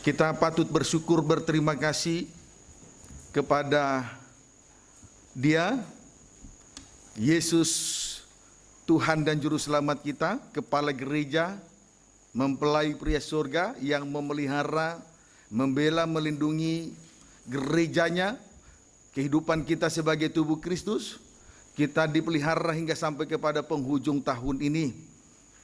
Kita patut bersyukur, berterima kasih kepada Dia, Yesus, Tuhan dan Juru Selamat kita, Kepala Gereja, mempelai pria surga yang memelihara, membela, melindungi gerejanya, kehidupan kita sebagai tubuh Kristus. Kita dipelihara hingga sampai kepada penghujung tahun ini.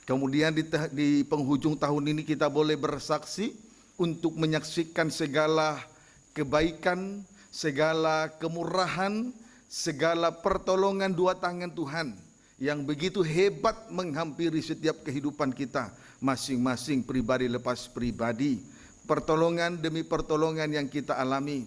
Kemudian di penghujung tahun ini kita boleh bersaksi untuk menyaksikan segala kebaikan, segala kemurahan, segala pertolongan dua tangan Tuhan yang begitu hebat menghampiri setiap kehidupan kita, masing-masing pribadi lepas pribadi. Pertolongan demi pertolongan yang kita alami,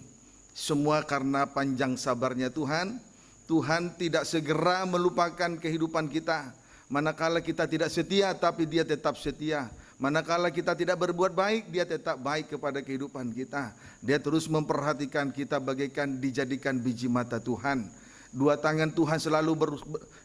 semua karena panjang sabarnya Tuhan. Tuhan tidak segera melupakan kehidupan kita. Manakala kita tidak setia, tapi Dia tetap setia. Manakala kita tidak berbuat baik, Dia tetap baik kepada kehidupan kita. Dia terus memperhatikan kita bagaikan dijadikan biji mata Tuhan. Dua tangan Tuhan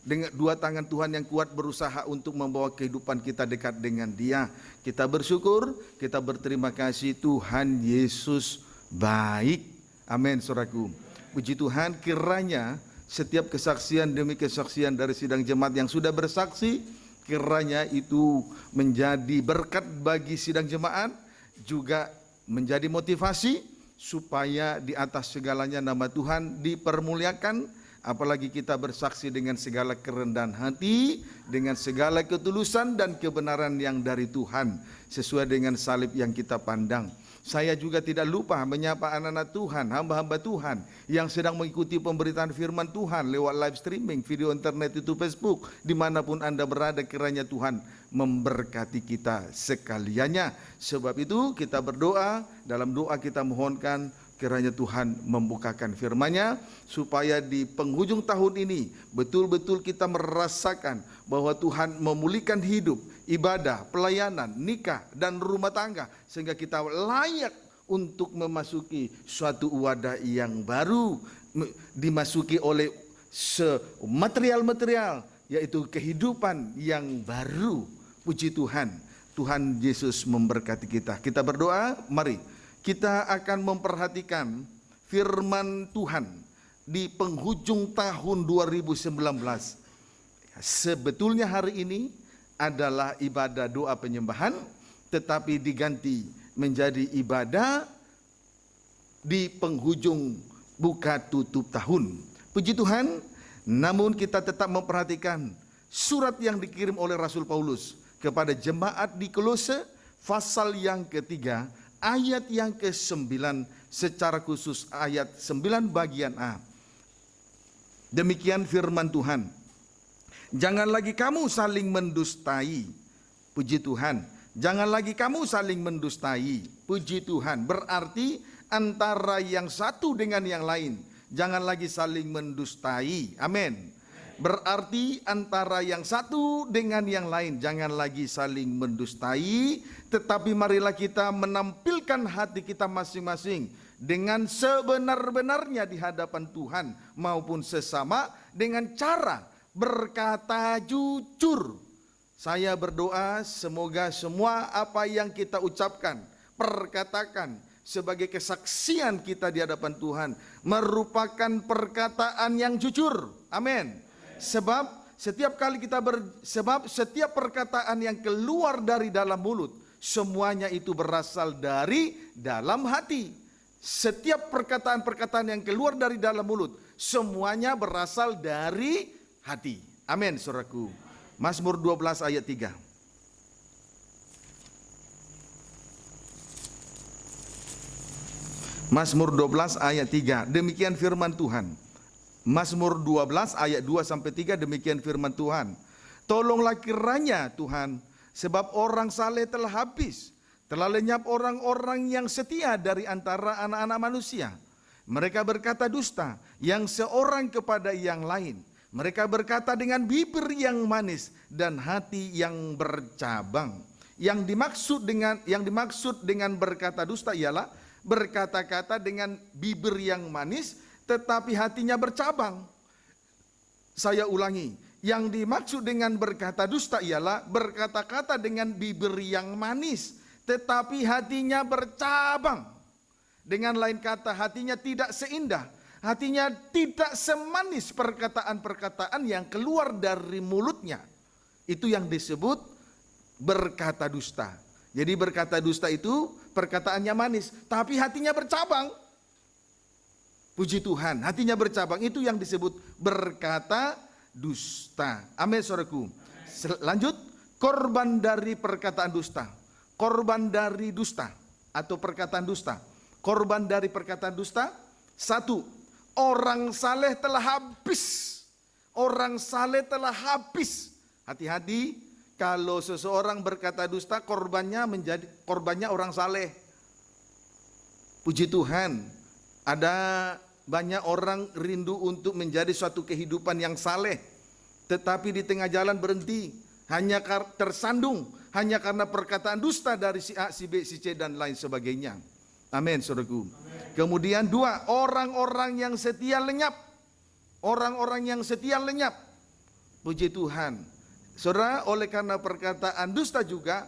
dengan dua tangan Tuhan yang kuat berusaha untuk membawa kehidupan kita dekat dengan Dia. Kita bersyukur, kita berterima kasih, Tuhan Yesus baik. Amin, saudaraku. Puji Tuhan, kiranya setiap kesaksian demi kesaksian dari sidang jemaat yang sudah bersaksi, kiranya itu menjadi berkat bagi sidang jemaat, juga menjadi motivasi supaya di atas segalanya nama Tuhan dipermuliakan. Apalagi kita bersaksi dengan segala kerendahan hati, dengan segala ketulusan dan kebenaran yang dari Tuhan, sesuai dengan salib yang kita pandang. Saya juga tidak lupa menyapa anak-anak Tuhan, hamba-hamba Tuhan yang sedang mengikuti pemberitaan firman Tuhan lewat live streaming, video internet, itu Facebook, dimanapun Anda berada, kiranya Tuhan memberkati kita sekaliannya. Sebab itu kita berdoa, dalam doa kita mohonkan kiranya Tuhan membukakan firman-Nya, supaya di penghujung tahun ini betul-betul kita merasakan bahwa Tuhan memulihkan hidup, ibadah, pelayanan, nikah, dan rumah tangga, sehingga kita layak untuk memasuki suatu wadah yang baru, dimasuki oleh material-material, yaitu kehidupan yang baru. Puji Tuhan, Tuhan Yesus memberkati kita. Kita berdoa, mari kita akan memperhatikan firman Tuhan di penghujung tahun 2019. Sebetulnya hari ini adalah ibadah doa penyembahan, tetapi diganti menjadi ibadah di penghujung buka tutup tahun. Puji Tuhan, namun kita tetap memperhatikan surat yang dikirim oleh Rasul Paulus kepada jemaat di Kolose, pasal yang ketiga, ayat yang ke-9, secara khusus ayat 9 bagian A. Demikian firman Tuhan. Jangan lagi kamu saling mendustai. Puji Tuhan. Jangan lagi kamu saling mendustai. Puji Tuhan. Berarti antara yang satu dengan yang lain, jangan lagi saling mendustai. Amin. Berarti antara yang satu dengan yang lain jangan lagi saling mendustai, tetapi marilah kita menampilkan hati kita masing-masing dengan sebenar-benarnya di hadapan Tuhan maupun sesama, dengan cara berkata jujur. Saya berdoa semoga semua apa yang kita ucapkan, perkatakan sebagai kesaksian kita di hadapan Tuhan merupakan perkataan yang jujur. Amin. Sebab setiap perkataan yang keluar dari dalam mulut, semuanya itu berasal dari dalam hati. Setiap perkataan-perkataan yang keluar dari dalam mulut, semuanya berasal dari hati. Amin, saudaraku. Mazmur 12 ayat 3. Mazmur 12 ayat 3. Demikian firman Tuhan. Mazmur 12 ayat 2-3, demikian firman Tuhan. Tolonglah kiranya Tuhan, sebab orang saleh telah habis, telah lenyap orang-orang yang setia dari antara anak-anak manusia. Mereka berkata dusta, yang seorang kepada yang lain. Mereka berkata dengan bibir yang manis dan hati yang bercabang. Yang dimaksud dengan berkata dusta ialah berkata-kata dengan bibir yang manis, tetapi hatinya bercabang. Saya ulangi, yang dimaksud dengan berkata dusta ialah berkata-kata dengan bibir yang manis, tetapi hatinya bercabang. Dengan lain kata, hatinya tidak seindah, hatinya tidak semanis perkataan-perkataan yang keluar dari mulutnya. Itu yang disebut berkata dusta. Jadi berkata dusta itu perkataannya manis, tapi hatinya bercabang. Puji Tuhan, hatinya bercabang, itu yang disebut berkata dusta. Amin, saudaraku. Lanjut, korban dari perkataan dusta. Korban dari dusta atau perkataan dusta. Korban dari perkataan dusta, satu, orang saleh telah habis. Orang saleh telah habis. Hati-hati kalau seseorang berkata dusta, korbannya orang saleh. Puji Tuhan, ada banyak orang rindu untuk menjadi suatu kehidupan yang saleh, tetapi di tengah jalan berhenti, hanya tersandung, hanya karena perkataan dusta dari si A, si B, si C dan lain sebagainya. Amin, saudaraku. Kemudian dua, orang-orang yang setia lenyap. Orang-orang yang setia lenyap. Puji Tuhan. Saudara, oleh karena perkataan dusta juga,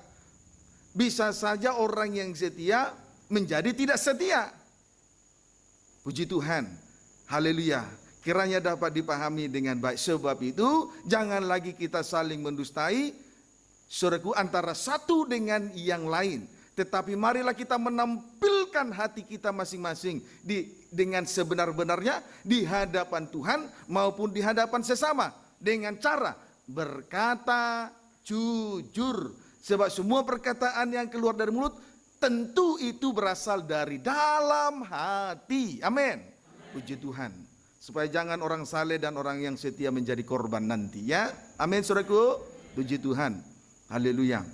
bisa saja orang yang setia menjadi tidak setia. Puji Tuhan. Haleluya. Kiranya dapat dipahami dengan baik. Sebab itu, jangan lagi kita saling mendustai, saudaraku, antara satu dengan yang lain. Tetapi marilah kita menampilkan hati kita masing-masing dengan sebenar-benarnya di hadapan Tuhan maupun di hadapan sesama. Dengan cara berkata jujur. Sebab semua perkataan yang keluar dari mulut tentu itu berasal dari dalam hati. Amin. Puji Tuhan. Supaya jangan orang saleh dan orang yang setia menjadi korban nanti ya. Amin, saudaraku. Puji Tuhan. Haleluya.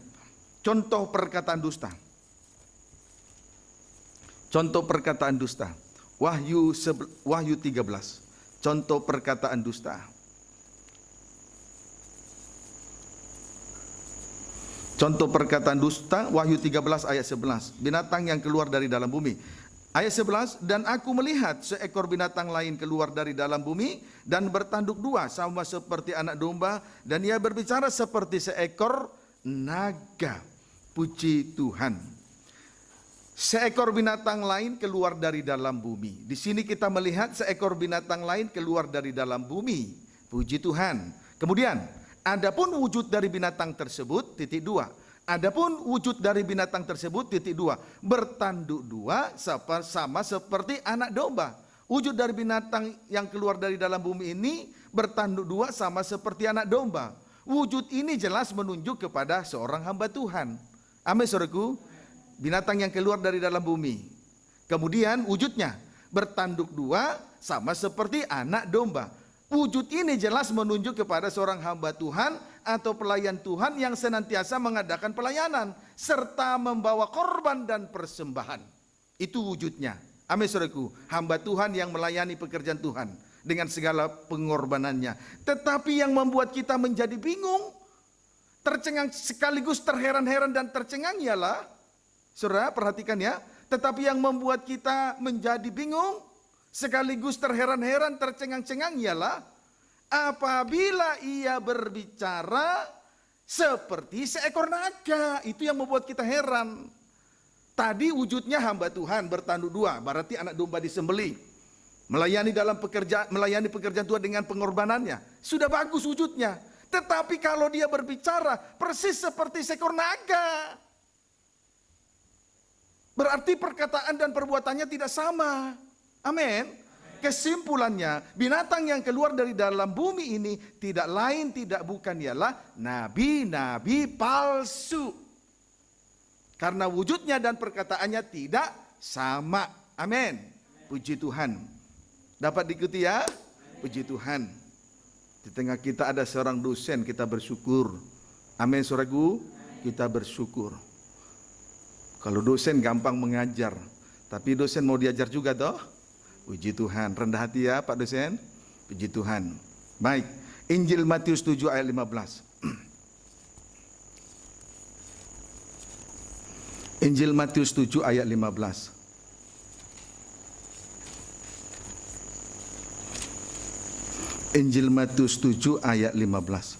Contoh perkataan dusta. Contoh perkataan dusta. Wahyu 13. Contoh perkataan dusta. Contoh perkataan dusta, Wahyu 13 ayat 11. Binatang yang keluar dari dalam bumi. Ayat 11, dan aku melihat seekor binatang lain keluar dari dalam bumi dan bertanduk dua sama seperti anak domba, dan ia berbicara seperti seekor naga. Puji Tuhan. Seekor binatang lain keluar dari dalam bumi. Di sini kita melihat seekor binatang lain keluar dari dalam bumi. Puji Tuhan. Kemudian, adapun wujud dari binatang tersebut, titik dua. Adapun wujud dari binatang tersebut, titik dua. Bertanduk dua sama seperti anak domba. Wujud dari binatang yang keluar dari dalam bumi ini bertanduk dua sama seperti anak domba. Wujud ini jelas menunjuk kepada seorang hamba Tuhan. Amin, saudaraku. Binatang yang keluar dari dalam bumi. Kemudian wujudnya bertanduk dua sama seperti anak domba. Wujud ini jelas menunjuk kepada seorang hamba Tuhan atau pelayan Tuhan yang senantiasa mengadakan pelayanan serta membawa korban dan persembahan. Itu wujudnya. Amin, saudaraku. Hamba Tuhan yang melayani pekerjaan Tuhan dengan segala pengorbanannya. Tetapi yang membuat kita menjadi bingung, tercengang sekaligus terheran-heran dan tercengang ialah, saudara perhatikan ya, tetapi yang membuat kita menjadi bingung sekaligus terheran-heran tercengang-cengang ialah apabila ia berbicara seperti seekor naga. Itu yang membuat kita heran. Tadi wujudnya hamba Tuhan bertanduk dua, berarti anak domba disembelih. Melayani pekerjaan Tuhan dengan pengorbanannya. Sudah bagus wujudnya. Tetapi kalau dia berbicara persis seperti seekor naga, berarti perkataan dan perbuatannya tidak sama. Amin. Kesimpulannya, binatang yang keluar dari dalam bumi ini tidak lain tidak bukan ialah nabi-nabi palsu. Karena wujudnya dan perkataannya tidak sama. Amin. Puji Tuhan. Dapat diikuti ya? Puji Tuhan. Di tengah kita ada seorang dosen, kita bersyukur. Amin, saudaraku. Kita bersyukur. Kalau dosen gampang mengajar, tapi dosen mau diajar juga toh. Puji Tuhan, rendah hati ya Pak dosen. Puji Tuhan. Baik, Injil Matius 7 ayat 15. Injil Matius 7 ayat 15. Injil Matius 7 ayat 15.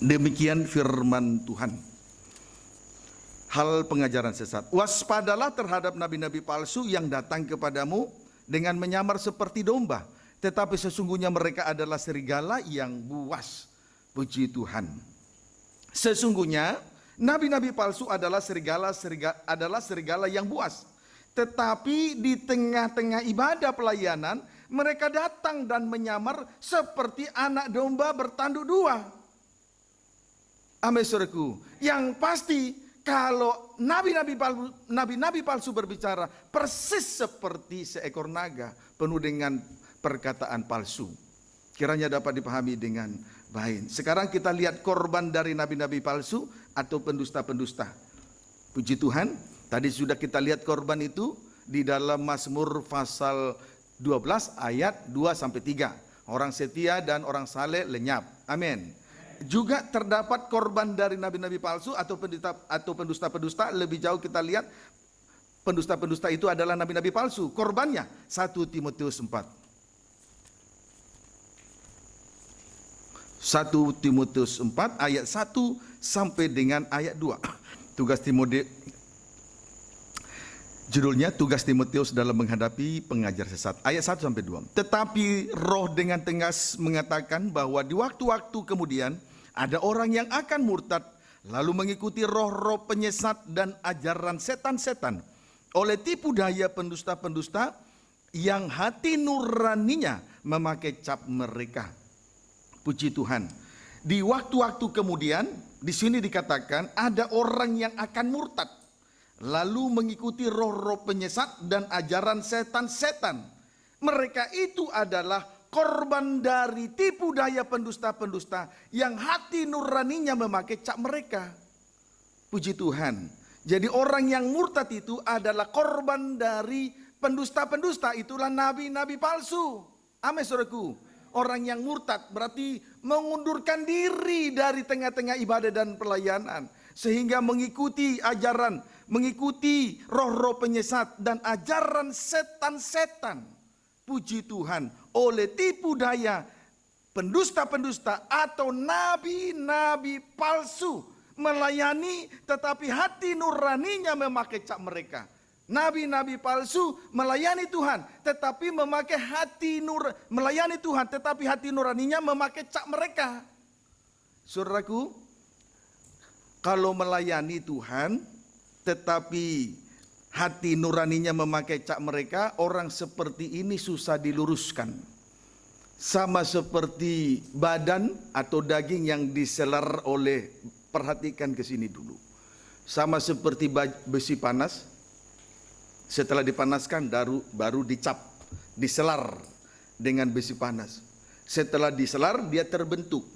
Demikian firman Tuhan. hal pengajaran sesat. Waspadalah terhadap nabi-nabi palsu yang datang kepadamu dengan menyamar seperti domba, tetapi sesungguhnya mereka adalah serigala yang buas. Puji Tuhan. Sesungguhnya nabi-nabi palsu adalah serigala yang buas. Tetapi di tengah-tengah ibadah pelayanan, mereka datang dan menyamar seperti anak domba bertanduk dua. Amin, saudaraku. Yang pasti kalau nabi-nabi palsu berbicara persis seperti seekor naga penuh dengan perkataan palsu. Kiranya dapat dipahami dengan baik. Sekarang kita lihat korban dari nabi-nabi palsu atau pendusta-pendusta. Puji Tuhan, tadi sudah kita lihat korban itu di dalam Mazmur pasal 12 ayat 2-3. Orang setia dan orang saleh lenyap. Amin. Juga terdapat korban dari nabi-nabi palsu atau pendusta-pendusta. Lebih jauh kita lihat pendusta-pendusta itu adalah nabi-nabi palsu. Korbannya 1 Timotius 4. 1 Timotius 4 ayat 1 sampai dengan ayat 2. Judulnya tugas Timotius dalam menghadapi pengajar sesat. Ayat 1 sampai 2. Tetapi roh dengan tegas mengatakan bahwa di waktu-waktu kemudian ada orang yang akan murtad lalu mengikuti roh-roh penyesat dan ajaran setan-setan oleh tipu daya pendusta-pendusta yang hati nuraninya memakai cap mereka. Puji Tuhan. Di waktu-waktu kemudian di sini dikatakan ada orang yang akan murtad lalu mengikuti roh-roh penyesat dan ajaran setan-setan. Mereka itu adalah korban dari tipu daya pendusta-pendusta yang hati nuraninya memakai cap mereka. Puji Tuhan. Jadi orang yang murtad itu adalah korban dari pendusta-pendusta. Itulah nabi-nabi palsu. Amin, saudaraku. Orang yang murtad berarti mengundurkan diri dari tengah-tengah ibadah dan pelayanan. Sehingga mengikuti ajaran, mengikuti roh-roh penyesat dan ajaran setan-setan. Puji Tuhan, oleh tipu daya pendusta-pendusta atau nabi-nabi palsu melayani tetapi hati nuraninya memakai cap mereka. Nabi-nabi palsu melayani Tuhan tetapi melayani Tuhan tetapi hati nuraninya memakai cap mereka. Saudaraku, kalau melayani Tuhan tetapi hati nuraninya memakai cap mereka, orang seperti ini susah diluruskan. Sama seperti badan atau daging yang diselar oleh, perhatikan ke sini dulu. Sama seperti besi panas, setelah dipanaskan baru dicap, diselar dengan besi panas. Setelah diselar dia terbentuk.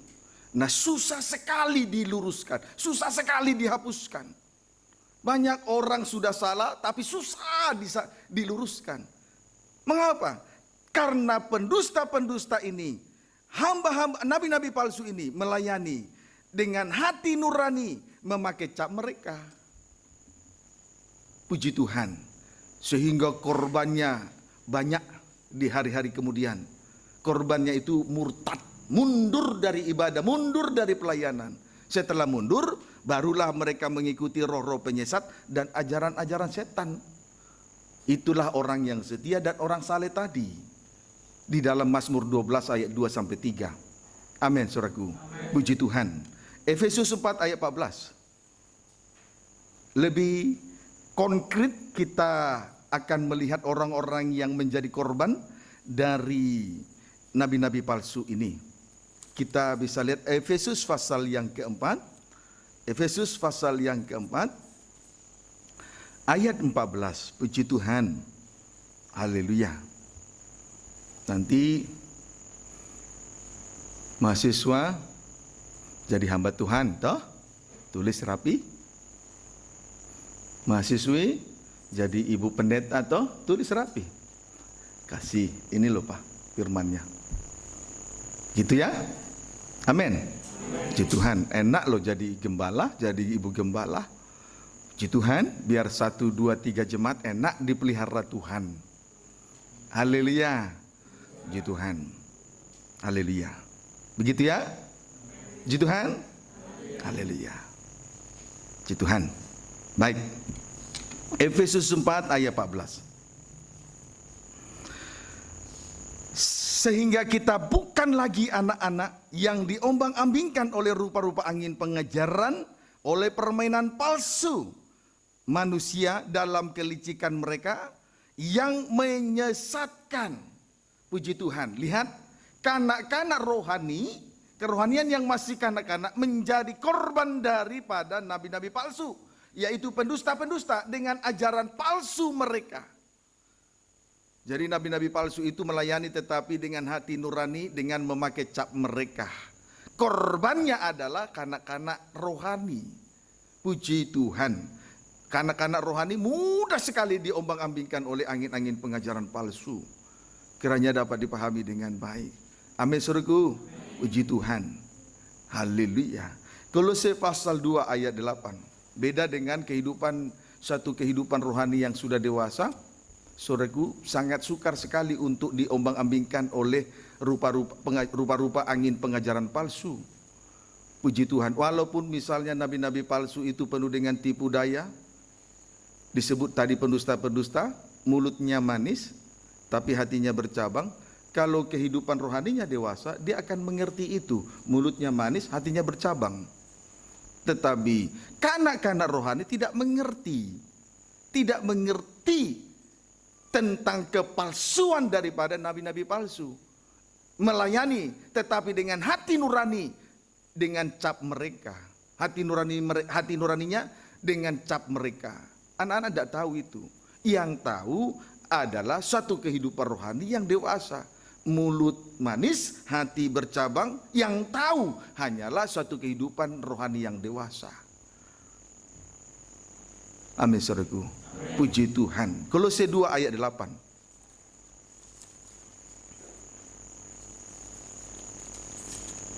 Nah, susah sekali diluruskan, susah sekali dihapuskan. Banyak orang sudah salah tapi susah diluruskan. Mengapa? Karena pendusta-pendusta ini, hamba-hamba nabi-nabi palsu ini melayani dengan hati nurani memakai cap mereka. Puji Tuhan. Sehingga korbannya banyak di hari-hari kemudian. Korbannya itu murtad, mundur dari ibadah, mundur dari pelayanan. Setelah mundur, barulah mereka mengikuti roh-roh penyesat dan ajaran-ajaran setan. Itulah orang yang setia dan orang saleh tadi. Di dalam Mazmur 12 ayat 2-3. Amin, saudaraku. Puji Tuhan. Efesus 4 ayat 14. Lebih konkret kita akan melihat orang-orang yang menjadi korban dari nabi-nabi palsu ini. Kita bisa lihat Efesus pasal yang keempat. Efesus pasal yang keempat. Ayat 14. Puji Tuhan. Haleluya. Nanti mahasiswa jadi hamba Tuhan, toh? Tulis rapi. Mahasiswi jadi ibu pendeta, toh? Tulis rapi. Kasih, ini loh Pak firmannya. Gitu ya? Amin. Puji Tuhan, enak loh jadi gembala, jadi ibu gembala. Puji Tuhan, biar 1, 2, 3 jemaat enak dipelihara Tuhan. Haleluya. Puji Tuhan. Haleluya. Begitu ya? Puji Tuhan. Haleluya. Puji Tuhan. Baik. Efesus 4 ayat 14. Sehingga kita bukan lagi anak-anak yang diombang-ambingkan oleh rupa-rupa angin pengajaran, oleh permainan palsu manusia dalam kelicikan mereka yang menyesatkan. Puji Tuhan, lihat, kanak-kanak rohani, kerohanian yang masih kanak-kanak menjadi korban daripada nabi-nabi palsu, yaitu pendusta-pendusta dengan ajaran palsu mereka. Jadi nabi-nabi palsu itu melayani tetapi dengan hati nurani, dengan memakai cap mereka. Korbannya adalah kanak-kanak rohani. Puji Tuhan. Kanak-kanak rohani mudah sekali diombang-ambingkan oleh angin-angin pengajaran palsu. Kiranya dapat dipahami dengan baik. Amin saudaraku. Puji Tuhan. Haleluya. Kolose pasal 2 ayat 8. Beda dengan satu kehidupan rohani yang sudah dewasa. Saudaraku, sangat sukar sekali untuk diombang-ambingkan oleh rupa-rupa angin pengajaran palsu. Puji Tuhan, walaupun misalnya nabi-nabi palsu itu penuh dengan tipu daya, disebut tadi pendusta-pendusta, mulutnya manis, tapi hatinya bercabang. Kalau kehidupan rohaninya dewasa, dia akan mengerti itu. Mulutnya manis, hatinya bercabang. Tetapi kanak-kanak rohani tidak mengerti. Tidak mengerti tentang kepalsuan daripada nabi-nabi palsu. Melayani tetapi dengan hati nurani, dengan cap mereka. Hati nuraninya dengan cap mereka. Anak-anak tidak tahu itu. Yang tahu adalah satu kehidupan rohani yang dewasa. Mulut manis, hati bercabang. Yang tahu hanyalah suatu kehidupan rohani yang dewasa. Amin saudaraku. Puji Tuhan. Kolose 2 ayat 8.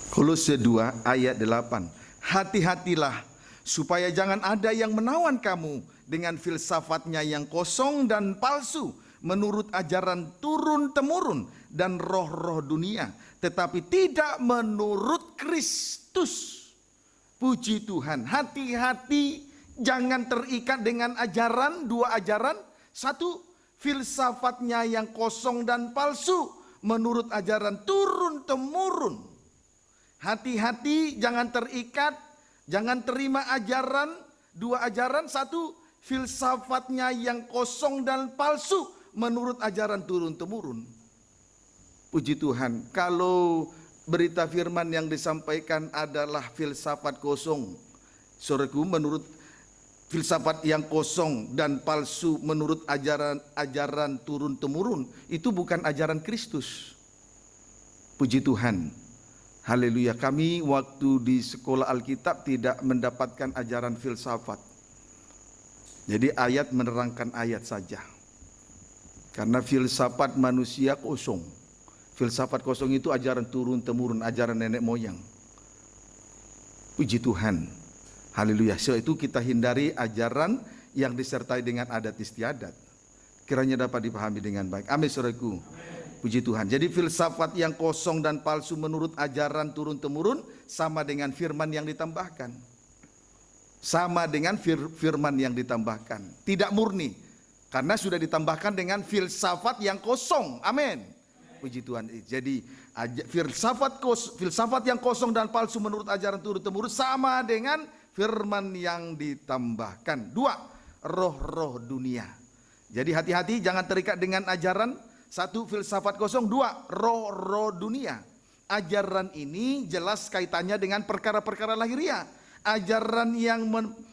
Kolose 2 ayat 8. Hati-hatilah supaya jangan ada yang menawan kamu dengan filsafatnya yang kosong dan palsu, menurut ajaran turun-temurun dan roh-roh dunia, tetapi tidak menurut Kristus. Puji Tuhan. Hati-hati, jangan terikat dengan ajaran, dua ajaran. Satu, filsafatnya yang kosong dan palsu, menurut ajaran turun-temurun. Hati-hati, jangan terikat, jangan terima ajaran, dua ajaran. Satu, filsafatnya yang kosong dan palsu, menurut ajaran turun-temurun. Puji Tuhan, kalau berita firman yang disampaikan adalah filsafat kosong, saudaraku, menurut filsafat yang kosong dan palsu menurut ajaran turun-temurun, itu bukan ajaran Kristus. Puji Tuhan. Haleluya. Kami waktu di sekolah Alkitab tidak mendapatkan ajaran filsafat. Jadi ayat menerangkan ayat saja. Karena filsafat manusia kosong. Filsafat kosong itu ajaran turun-temurun, ajaran nenek moyang. Puji Tuhan. Haleluya. So itu kita hindari ajaran yang disertai dengan adat istiadat. Kiranya dapat dipahami dengan baik. Amin saudaraku. Puji Tuhan. Jadi filsafat yang kosong dan palsu menurut ajaran turun-temurun sama dengan firman yang ditambahkan. Sama dengan firman yang ditambahkan. Tidak murni. Karena sudah ditambahkan dengan filsafat yang kosong. Amin. Puji Tuhan. Jadi filsafat yang kosong dan palsu menurut ajaran turun-temurun sama dengan firman yang ditambahkan. Dua, roh-roh dunia. Jadi hati-hati jangan terikat dengan ajaran. Satu, filsafat kosong. Dua, roh-roh dunia. Ajaran ini jelas kaitannya dengan perkara-perkara lahiriah. Ajaran yang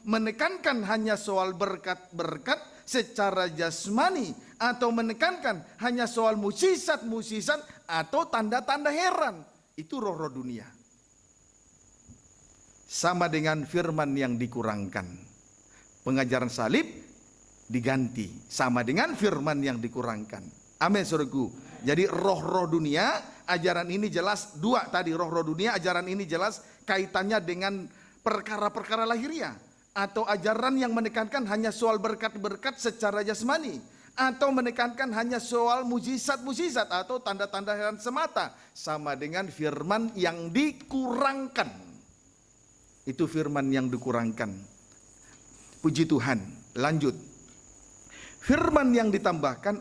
menekankan hanya soal berkat-berkat secara jasmani, atau menekankan hanya soal mukjizat-mukjizat atau tanda-tanda heran, itu roh-roh dunia. Sama dengan firman yang dikurangkan. Pengajaran salib diganti sama dengan firman yang dikurangkan. Amin saudaraku. Jadi roh-roh dunia, ajaran ini jelas dua tadi, roh-roh dunia, ajaran ini jelas kaitannya dengan perkara-perkara lahiriah, atau ajaran yang menekankan hanya soal berkat-berkat secara jasmani, atau menekankan hanya soal mukjizat-mukjizat atau tanda-tanda heran semata, sama dengan firman yang dikurangkan. Itu firman yang dikurangkan. Puji Tuhan. Lanjut. Firman yang ditambahkan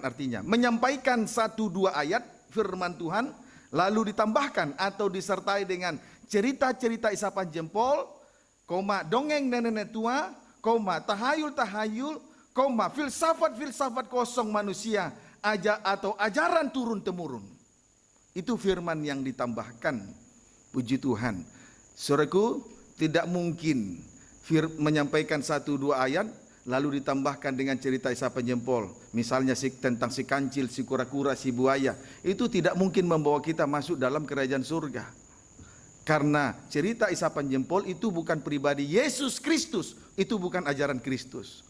artinya menyampaikan 1-2 ayat firman Tuhan, lalu ditambahkan atau disertai dengan cerita-cerita isapan jempol, dongeng nenek tua, tahayul-tahayul, filsafat-filsafat kosong manusia, atau ajaran turun-temurun. Itu firman yang ditambahkan. Puji Tuhan. Saudaraku, tidak mungkin menyampaikan 1-2 ayat lalu ditambahkan dengan cerita isapan jempol. Misalnya tentang si kancil, si kura-kura, si buaya. Itu tidak mungkin membawa kita masuk dalam kerajaan surga. Karena cerita isapan jempol itu bukan pribadi Yesus Kristus. Itu bukan ajaran Kristus.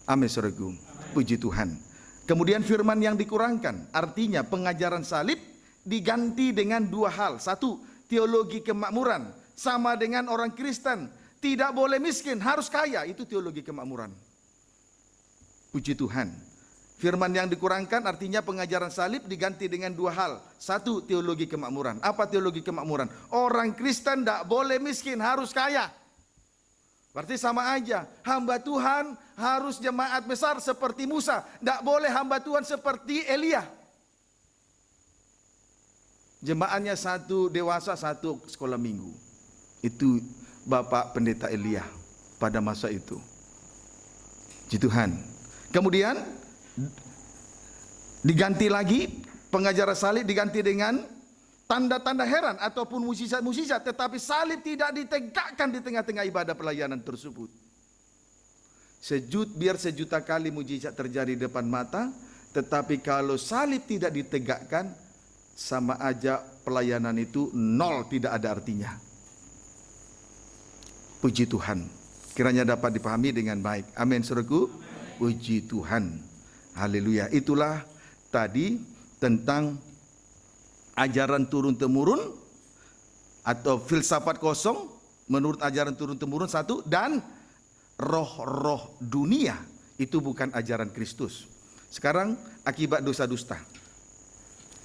Amin, saudaraku. Puji Tuhan. Kemudian firman yang dikurangkan, artinya pengajaran salib diganti dengan 2 hal. 1, teologi kemakmuran, sama dengan orang Kristen, tidak boleh miskin, harus kaya, itu teologi kemakmuran. Puji Tuhan. Firman yang dikurangkan artinya pengajaran salib diganti dengan 2 hal. 1, teologi kemakmuran. Apa teologi kemakmuran? Orang Kristen tidak boleh miskin, harus kaya. Berarti sama aja, hamba Tuhan harus jemaat besar seperti Musa. Tidak boleh hamba Tuhan seperti Elia. Jemaatnya 1 dewasa, 1 sekolah minggu. Itu Bapak Pendeta Elia pada masa itu. Puji Tuhan. Kemudian diganti lagi, pengajaran salib diganti dengan tanda-tanda heran ataupun mukjizat-mukjizat, tetapi salib tidak ditegakkan di tengah-tengah ibadah pelayanan tersebut. Biar sejuta kali mukjizat terjadi di depan mata, tetapi kalau salib tidak ditegakkan, sama aja pelayanan itu nol, tidak ada artinya. Puji Tuhan. Kiranya dapat dipahami dengan baik. Amin, saudaraku. Puji Tuhan. Haleluya. Itulah tadi tentang ajaran turun-temurun atau filsafat kosong menurut ajaran turun-temurun 1, dan roh-roh dunia, itu bukan ajaran Kristus. Sekarang akibat dosa dusta.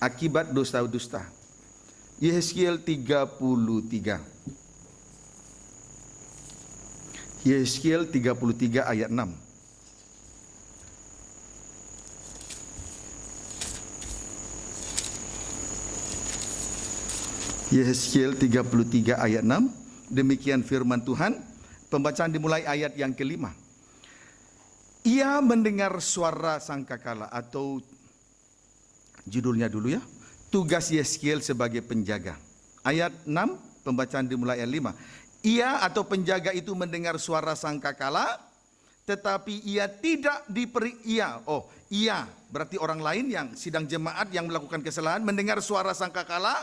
Akibat dosa dusta. Yehezkiel 33. Yehezkiel 33 ayat 6. Yehezkiel 33 ayat 6. Demikian firman Tuhan. Pembacaan dimulai ayat yang ke-5. Ia mendengar suara sangkakala, atau judulnya dulu ya, tugas Yehezkiel sebagai penjaga. Ayat 6, pembacaan dimulai ayat 5. Ia atau penjaga itu mendengar suara sangkakala, tetapi ia tidak ia berarti orang lain yang sidang jemaat yang melakukan kesalahan mendengar suara sangkakala,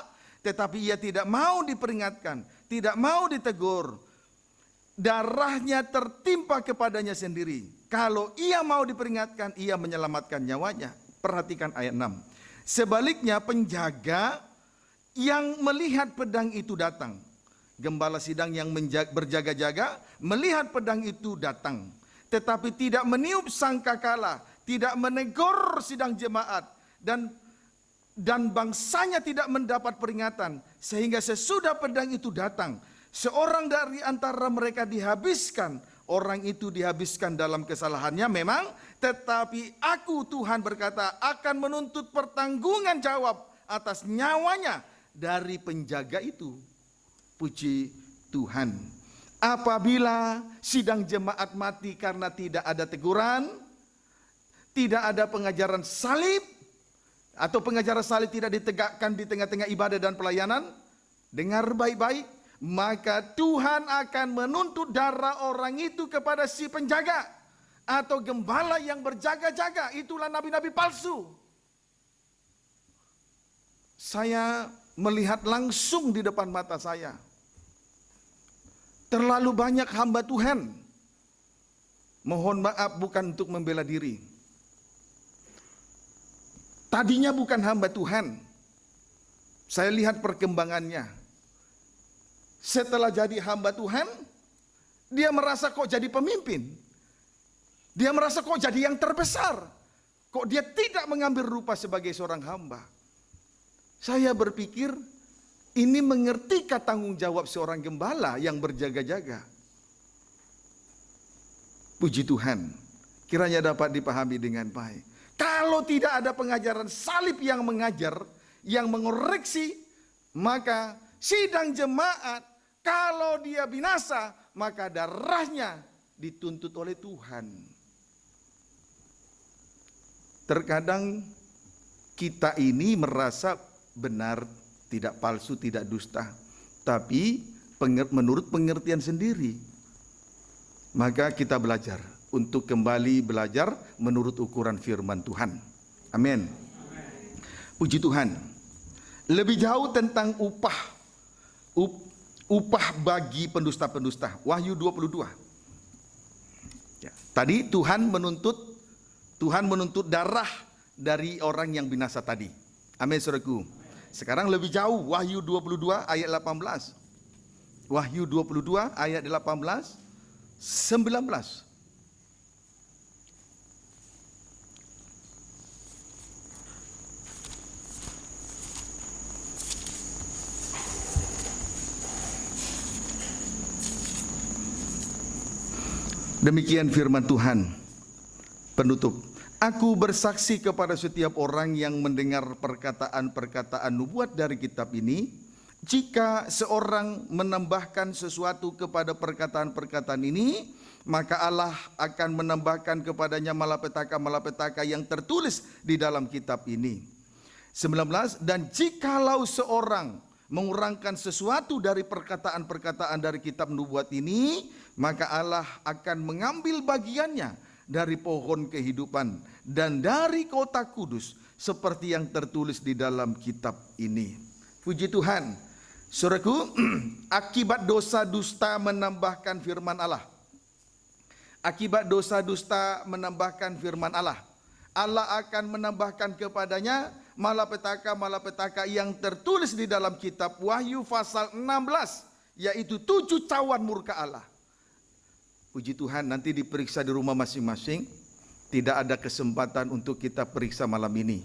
tetapi ia tidak mau diperingatkan, tidak mau ditegur. Darahnya tertimpa kepadanya sendiri. Kalau ia mau diperingatkan, ia menyelamatkan nyawanya. Perhatikan ayat 6. Sebaliknya penjaga yang melihat pedang itu datang. Gembala sidang yang berjaga-jaga melihat pedang itu datang, tetapi tidak meniup sangkakala, tidak menegur sidang jemaat, dan bangsanya tidak mendapat peringatan, sehingga sesudah pedang itu datang, seorang dari antara mereka dihabiskan. Orang itu dihabiskan dalam kesalahannya memang, tetapi aku Tuhan berkata akan menuntut pertanggungan jawab atas nyawanya dari penjaga itu. Puji Tuhan. Apabila sidang jemaat mati karena tidak ada teguran, tidak ada pengajaran salib, atau pengajaran salib tidak ditegakkan di tengah-tengah ibadah dan pelayanan, dengar baik-baik, maka Tuhan akan menuntut darah orang itu kepada si penjaga atau gembala yang berjaga-jaga. Itulah nabi-nabi palsu. Saya melihat langsung di depan mata saya. Terlalu banyak hamba Tuhan. Mohon maaf, bukan untuk membela diri. Tadinya bukan hamba Tuhan. Saya lihat perkembangannya. Setelah jadi hamba Tuhan, dia merasa kok jadi pemimpin. Dia merasa kok jadi yang terbesar. Kok dia tidak mengambil rupa sebagai seorang hamba. Saya berpikir Ini mengertikah tanggung jawab seorang gembala yang berjaga-jaga? Puji Tuhan, kiranya dapat dipahami dengan baik. Kalau tidak ada pengajaran salib yang mengajar, yang mengoreksi, maka sidang jemaat, kalau dia binasa, maka darahnya dituntut oleh Tuhan. Terkadang kita ini merasa benar, tidak palsu, tidak dusta, tapi menurut pengertian sendiri. Maka kita belajar untuk kembali belajar menurut ukuran firman Tuhan. Amin. Puji Tuhan. Lebih jauh tentang upah bagi pendusta-pendusta. Wahyu 22. Ya, tadi Tuhan menuntut darah dari orang yang binasa tadi. Amin, saudaraku. Sekarang lebih jauh, Wahyu 22 ayat 18. Wahyu 22 ayat 18, 19. Demikian firman Tuhan. Penutup. Aku bersaksi kepada setiap orang yang mendengar perkataan-perkataan nubuat dari kitab ini, jika seorang menambahkan sesuatu kepada perkataan-perkataan ini, maka Allah akan menambahkan kepadanya malapetaka-malapetaka yang tertulis di dalam kitab ini. 19. Dan jikalau seorang mengurangkan sesuatu dari perkataan-perkataan dari kitab nubuat ini, maka Allah akan mengambil bagiannya dari pohon kehidupan dan dari kota kudus seperti yang tertulis di dalam kitab ini. Puji Tuhan. Saudaraku, akibat dosa dusta menambahkan firman Allah. Akibat dosa dusta menambahkan firman Allah. Allah akan menambahkan kepadanya malapetaka-malapetaka yang tertulis di dalam kitab Wahyu pasal 16, yaitu 7 cawan murka Allah. Puji Tuhan, nanti diperiksa di rumah masing-masing. Tidak ada kesempatan untuk kita periksa malam ini.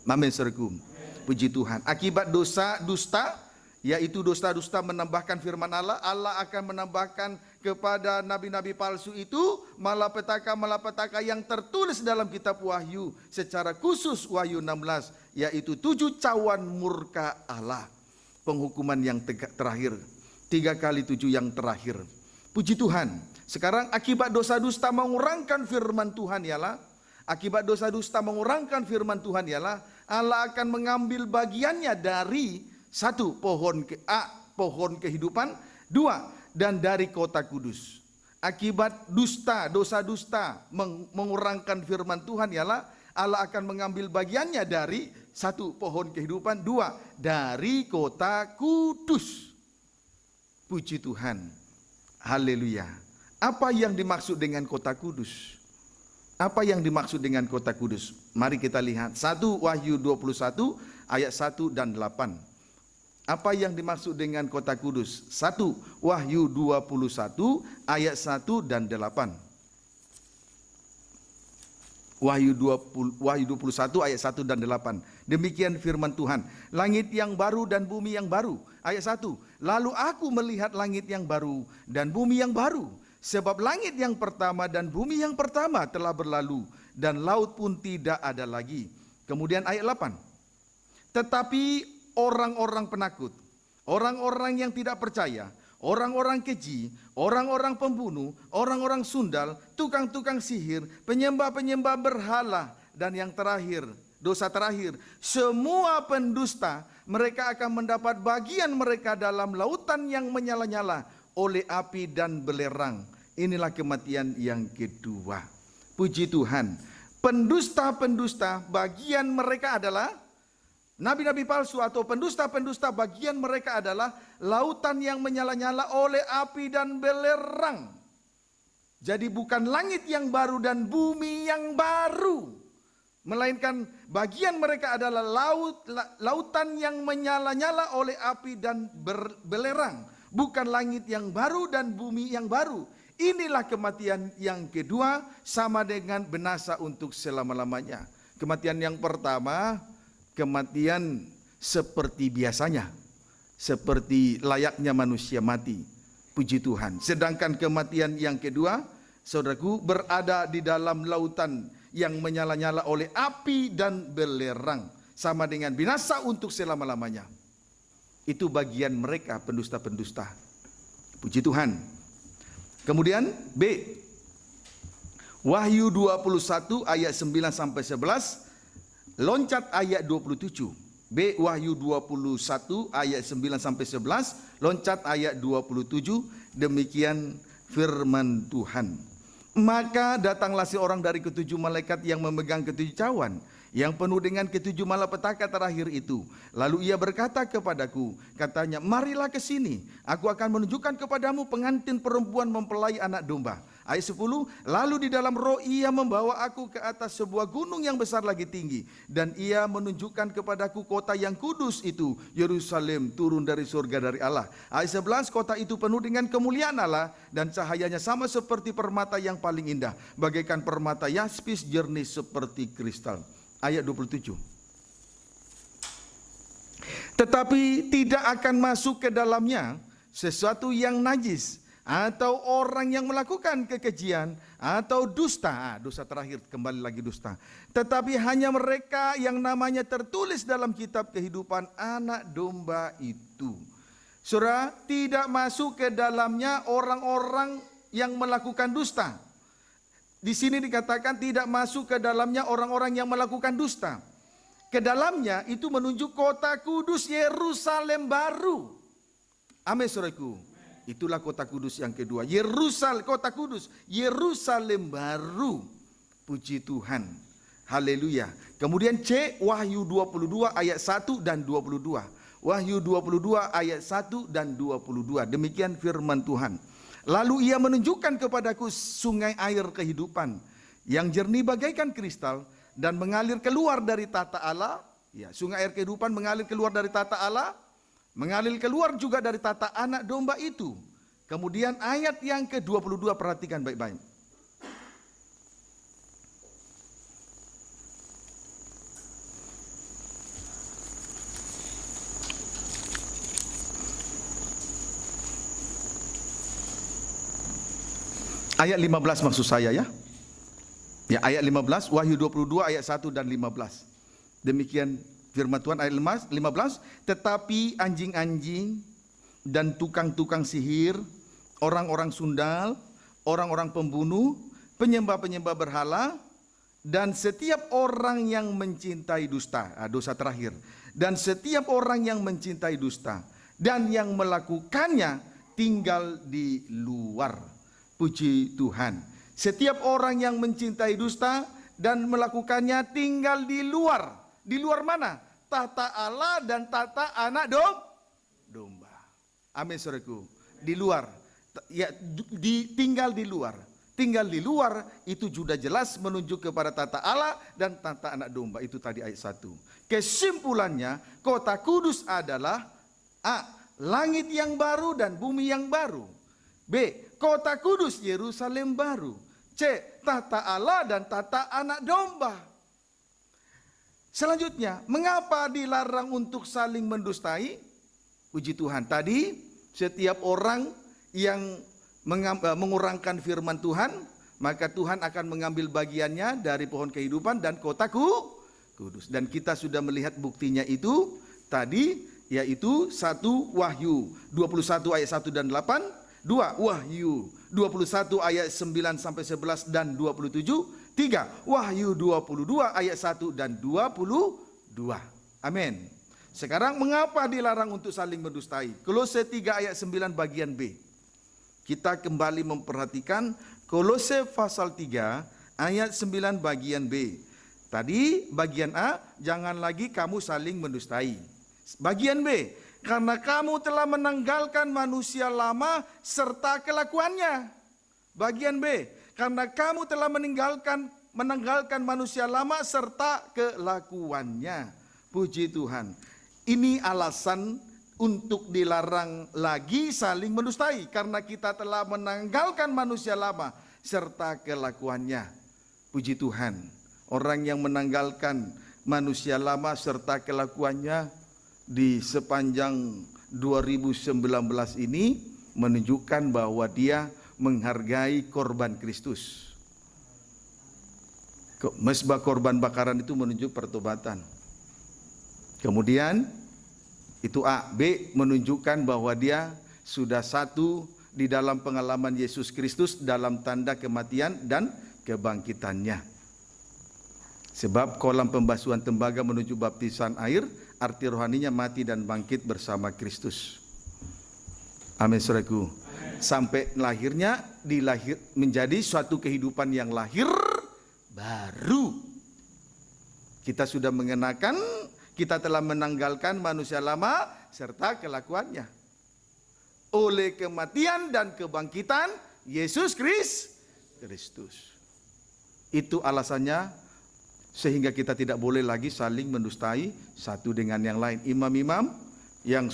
Amin, saudaraku. Puji Tuhan. Akibat dosa dusta, yaitu dosa dusta menambahkan firman Allah, Allah akan menambahkan kepada nabi-nabi palsu itu malapetaka-malapetaka yang tertulis dalam kitab Wahyu, secara khusus Wahyu 16, yaitu 7 cawan murka Allah. Penghukuman yang terakhir. 3 kali 7 yang terakhir. Puji Tuhan. Sekarang akibat dosa dusta mengurangkan firman Tuhan ialah, akibat dosa dusta mengurangkan firman Tuhan ialah, Allah akan mengambil bagiannya dari 1. Pohon kehidupan, 2. Dan dari kota kudus. Akibat dosa dusta mengurangkan firman Tuhan ialah, Allah akan mengambil bagiannya dari 1. Pohon kehidupan, 2. Dari kota kudus. Puji Tuhan. Haleluya. Apa yang dimaksud dengan kota kudus? Apa yang dimaksud dengan kota kudus? Mari kita lihat. 1 Wahyu 21 ayat 1 dan 8. Apa yang dimaksud dengan kota kudus? 1 Wahyu 21 ayat 1 dan 8. Wahyu 21 ayat 1 dan 8. Demikian firman Tuhan. Langit yang baru dan bumi yang baru. Ayat 1. Lalu aku melihat langit yang baru dan bumi yang baru. Sebab langit yang pertama dan bumi yang pertama telah berlalu, dan laut pun tidak ada lagi. Kemudian ayat 8. Tetapi orang-orang penakut, orang-orang yang tidak percaya, orang-orang keji, orang-orang pembunuh, orang-orang sundal, tukang-tukang sihir, penyembah-penyembah berhala, dan yang terakhir, dosa terakhir, semua pendusta, mereka akan mendapat bagian mereka dalam lautan yang menyala-nyala oleh api dan belerang. Inilah kematian yang kedua. Puji Tuhan. Pendusta-pendusta bagian mereka adalah nabi-nabi palsu atau pendusta-pendusta, bagian mereka adalah lautan yang menyala-nyala oleh api dan belerang. Jadi bukan langit yang baru dan bumi yang baru, melainkan bagian mereka adalah lautan yang menyala-nyala oleh api dan belerang. Bukan langit yang baru dan bumi yang baru. Inilah kematian yang kedua, sama dengan binasa untuk selama-lamanya. Kematian yang pertama, kematian seperti biasanya. seperti layaknya manusia mati. Puji Tuhan. Sedangkan kematian yang kedua, saudaraku, berada di dalam lautan yang menyala-nyala oleh api dan belerang, sama dengan binasa untuk selama-lamanya. Itu bagian mereka, pendusta-pendusta. Puji Tuhan. Kemudian B, Wahyu 21 ayat 9 sampai 11, loncat ayat 27. B, Wahyu 21 ayat 9 sampai 11, loncat ayat 27. Demikian firman Tuhan. Maka datanglah seorang dari ketujuh malaikat yang memegang ketujuh cawan, yang penuh dengan ketujuh malapetaka terakhir itu. Lalu ia berkata kepadaku, katanya, marilah ke sini, aku akan menunjukkan kepadamu pengantin perempuan mempelai anak domba. Ayat 10, lalu di dalam roh ia membawa aku ke atas sebuah gunung yang besar lagi tinggi. Dan ia menunjukkan kepadaku kota yang kudus itu, Yerusalem, turun dari surga dari Allah. Ayat 11, kota itu penuh dengan kemuliaan Allah, dan cahayanya sama seperti permata yang paling indah, bagaikan permata yaspis jernih seperti kristal. Ayat 27. Tetapi tidak akan masuk ke dalamnya sesuatu yang najis, atau orang yang melakukan kekejian, atau dusta. Dosa terakhir, kembali lagi dusta. Tetapi hanya mereka yang namanya tertulis dalam kitab kehidupan anak domba itu. Saudara, tidak masuk ke dalamnya orang-orang yang melakukan dusta. Di sini dikatakan tidak masuk ke dalamnya orang-orang yang melakukan dusta. Ke dalamnya itu menunjuk kota kudus Yerusalem baru. Amin, saudaraku. Itulah kota kudus yang kedua. Yerusalem, kota kudus, Yerusalem baru. Puji Tuhan. Haleluya. Kemudian C, Wahyu 22 ayat 1 dan 22. Wahyu 22 ayat 1 dan 22. Demikian firman Tuhan. Lalu ia menunjukkan kepadaku sungai air kehidupan yang jernih bagaikan kristal dan mengalir keluar dari tata Allah. Ya, sungai air kehidupan mengalir keluar dari tata Allah, mengalir keluar juga dari tata anak domba itu. Kemudian ayat yang ke-22, perhatikan baik-baik. Ayat 15 maksud saya ya. Ya, ayat 15, Wahyu 22 ayat 1 dan 15. Demikian firman Tuhan ayat 15, tetapi anjing-anjing dan tukang-tukang sihir, orang-orang sundal, orang-orang pembunuh, penyembah-penyembah berhala, dan setiap orang yang mencintai dusta, dosa terakhir, dan setiap orang yang mencintai dusta dan yang melakukannya tinggal di luar. Puji Tuhan. Setiap orang yang mencintai dusta dan melakukannya tinggal di luar. Di luar mana? Tata Allah dan tata anak domba. Amin, saudaraku. Di luar. Ya, tinggal di luar. Tinggal di luar itu sudah jelas menunjuk kepada tata Allah dan tata anak domba. Itu tadi ayat 1. Kesimpulannya, kota kudus adalah A, langit yang baru dan bumi yang baru. B, kota kudus Yerusalem baru. C, tata Allah dan tata anak domba. Selanjutnya, mengapa dilarang untuk saling mendustai? Puji Tuhan, tadi setiap orang yang mengurangkan firman Tuhan, maka Tuhan akan mengambil bagiannya dari pohon kehidupan dan kota kudus. Dan kita sudah melihat buktinya itu tadi, yaitu 1 Wahyu 21 ayat 1 dan 8, 2 Wahyu 21 ayat 9 sampai 11 dan 27, 3 Wahyu 22 ayat 1 dan 22. Amin. Sekarang mengapa dilarang untuk saling mendustai? Kolose 3 ayat 9 bagian B. Kita kembali memperhatikan Kolose pasal 3 ayat 9 bagian B. Tadi bagian A, jangan lagi kamu saling mendustai. Bagian B, karena kamu telah menanggalkan manusia lama serta kelakuannya. Bagian B, karena kamu telah menanggalkan manusia lama serta kelakuannya. Puji Tuhan. Ini alasan untuk dilarang lagi saling mendustai. Karena kita telah menanggalkan manusia lama serta kelakuannya. Puji Tuhan. Orang yang menanggalkan manusia lama serta kelakuannya di sepanjang 2019 ini menunjukkan bahwa dia menghargai korban Kristus. Mezbah korban bakaran itu menunjuk pertobatan. Kemudian itu A. B menunjukkan bahwa dia sudah satu di dalam pengalaman Yesus Kristus dalam tanda kematian dan kebangkitannya. Sebab kolam pembasuhan tembaga menuju baptisan air, arti rohaninya mati dan bangkit bersama Kristus. Amin, saudaraku. Sampai lahirnya menjadi suatu kehidupan yang lahir baru. Kita sudah mengenakan, kita telah menanggalkan manusia lama serta kelakuannya. Oleh kematian dan kebangkitan Yesus Kristus. Itu alasannya sehingga kita tidak boleh lagi saling mendustai satu dengan yang lain. Imam-imam yang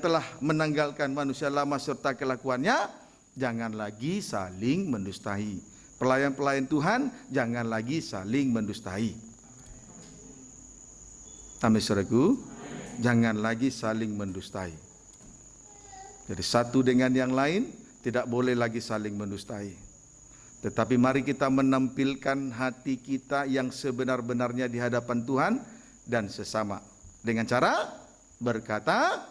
telah menanggalkan manusia lama serta kelakuannya, jangan lagi saling mendustai. Pelayan-pelayan Tuhan, jangan lagi saling mendustai. Amin, saudaraku. Jangan lagi saling mendustai. Jadi satu dengan yang lain tidak boleh lagi saling mendustai. Tetapi mari kita menampilkan hati kita yang sebenar-benarnya di hadapan Tuhan dan sesama. Dengan cara berkata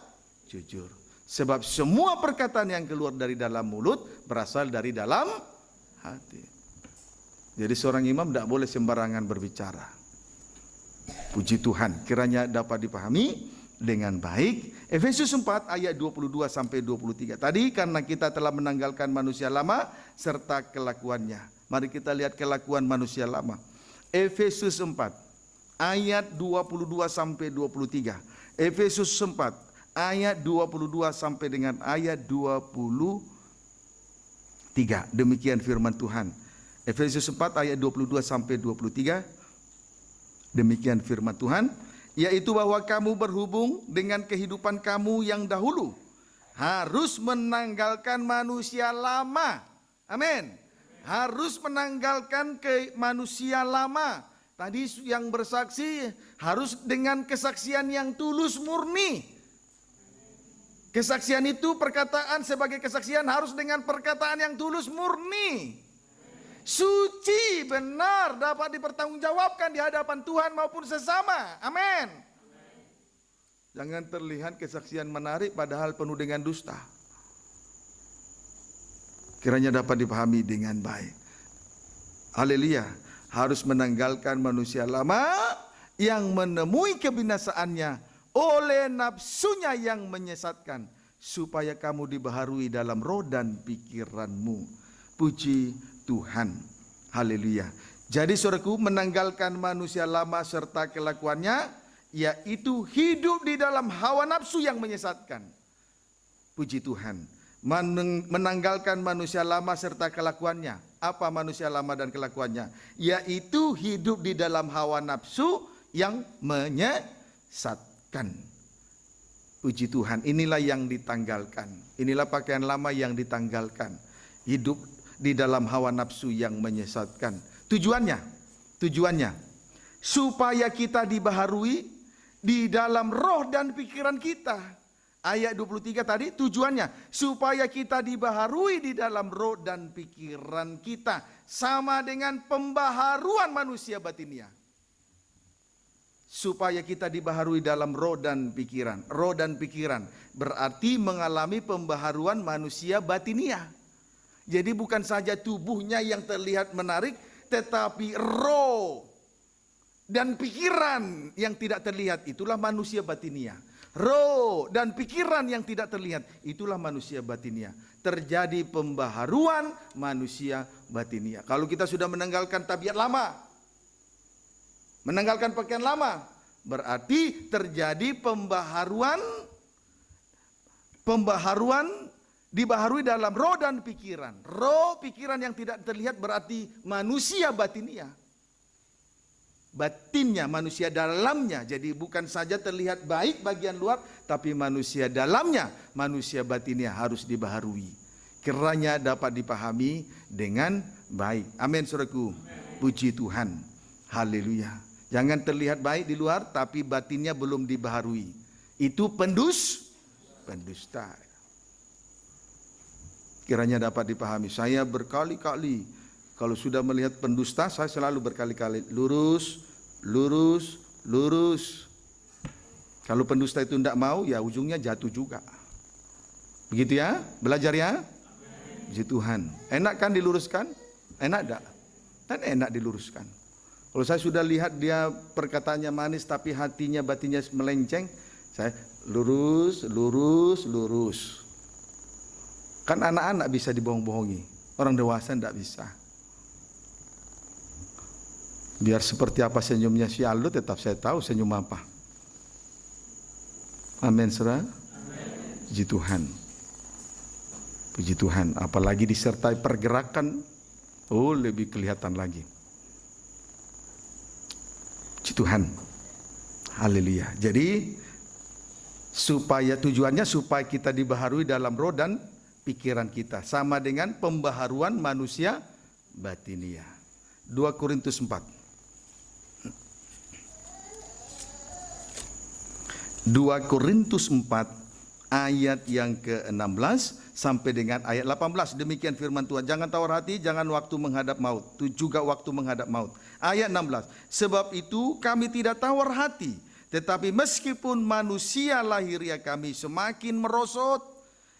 jujur. Sebab semua perkataan yang keluar dari dalam mulut berasal dari dalam hati. Jadi seorang imam tidak boleh sembarangan berbicara. Puji Tuhan, kiranya dapat dipahami dengan baik. Efesus 4 ayat 22 sampai 23. Tadi karena kita telah menanggalkan manusia lama serta kelakuannya. Mari kita lihat kelakuan manusia lama. Efesus 4 ayat 22 sampai 23. Efesus 4 ayat 22 sampai dengan ayat 23. Demikian firman Tuhan. Efesus 4 ayat 22 sampai 23. Demikian firman Tuhan, yaitu bahwa kamu berhubung dengan kehidupan kamu yang dahulu harus menanggalkan manusia lama. Amin. Harus menanggalkan manusia lama. Tadi yang bersaksi harus dengan kesaksian yang tulus murni. Kesaksian itu, perkataan sebagai kesaksian harus dengan perkataan yang tulus murni. Suci, benar, dapat dipertanggungjawabkan di hadapan Tuhan maupun sesama. Amin. Jangan terlihat kesaksian menarik padahal penuh dengan dusta. Kiranya dapat dipahami dengan baik. Haleluya. Harus menanggalkan manusia lama yang menemui kebinasaannya oleh nafsunya yang menyesatkan, supaya kamu dibaharui dalam roh dan pikiranmu. Puji Tuhan. Haleluya. Jadi saudaraku, menanggalkan manusia lama serta kelakuannya, yaitu hidup di dalam hawa nafsu yang menyesatkan. Puji Tuhan. Menanggalkan manusia lama serta kelakuannya. Apa manusia lama dan kelakuannya? Yaitu hidup di dalam hawa nafsu yang menyesatkan. Puji Tuhan. Inilah yang ditanggalkan. Inilah pakaian lama yang ditanggalkan. Hidup di dalam hawa nafsu yang menyesatkan. Tujuannya supaya kita dibaharui di dalam roh dan pikiran kita. Ayat 23 tadi tujuannya supaya kita dibaharui di dalam roh dan pikiran kita, sama dengan pembaharuan manusia batinia. Supaya kita dibaharui dalam roh dan pikiran. Roh dan pikiran berarti mengalami pembaharuan manusia batinia. Jadi bukan saja tubuhnya yang terlihat menarik, tetapi roh dan pikiran yang tidak terlihat, itulah manusia batinia. Roh dan pikiran yang tidak terlihat, itulah manusia batinia. Terjadi pembaharuan manusia batinia. Kalau kita sudah menanggalkan tabiat lama, menanggalkan pakaian lama, berarti terjadi pembaharuan dibaharui dalam roh dan pikiran. Roh, pikiran yang tidak terlihat berarti manusia batinia. Batinnya, manusia dalamnya. Jadi bukan saja terlihat baik bagian luar, tapi manusia dalamnya, manusia batinia harus dibaharui. Kiranya dapat dipahami dengan baik. Amin, saudaraku. Puji Tuhan. Haleluya. Jangan terlihat baik di luar, tapi batinnya belum dibaharui. Itu pendusta. Kiranya dapat dipahami. Saya berkali-kali kalau sudah melihat pendusta, saya selalu berkali-kali lurus, lurus, lurus. Kalau pendusta itu tidak mau, ya ujungnya jatuh juga. Begitu ya, belajar ya. Puji Tuhan. Enak kan diluruskan? Enak enggak? Kan enak diluruskan. Kalau saya sudah lihat dia perkataannya manis tapi hatinya batinnya melenceng, saya lurus, lurus, lurus. Kan anak-anak bisa dibohong-bohongi, orang dewasa tidak bisa. Biar seperti apa senyumnya si Aldo, tetap saya tahu senyum apa. Amin, saudara. Puji Tuhan. Puji Tuhan. Apalagi disertai pergerakan, oh lebih kelihatan lagi. Puji Tuhan. Haleluya. Jadi tujuannya supaya kita dibaharui dalam roh dan pikiran kita, sama dengan pembaharuan manusia batinia. 2 Korintus 4. 2 Korintus 4 ayat yang ke-16 sampai dengan ayat 18. Demikian firman Tuhan. Jangan tawar hati, jangan waktu menghadap maut. Itu juga waktu menghadap maut. Ayat 16. Sebab itu kami tidak tawar hati, tetapi meskipun manusia lahiriah kami semakin merosot,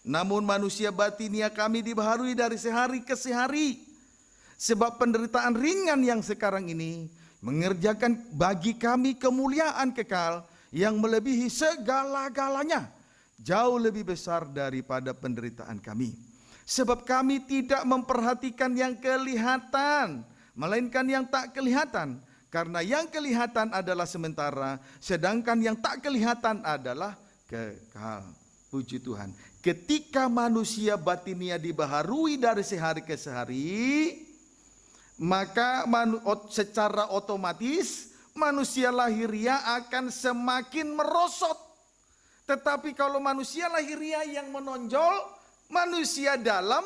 namun manusia batinia kami dibaharui dari sehari ke sehari. Sebab penderitaan ringan yang sekarang ini mengerjakan bagi kami kemuliaan kekal yang melebihi segala-galanya, jauh lebih besar daripada penderitaan kami. Sebab kami tidak memperhatikan yang kelihatan, melainkan yang tak kelihatan. Karena yang kelihatan adalah sementara, sedangkan yang tak kelihatan adalah kekal. Puji Tuhan. Ketika manusia batinia dibaharui dari sehari ke sehari, maka secara otomatis manusia lahiriah akan semakin merosot. Tetapi kalau manusia lahiriah yang menonjol, manusia dalam,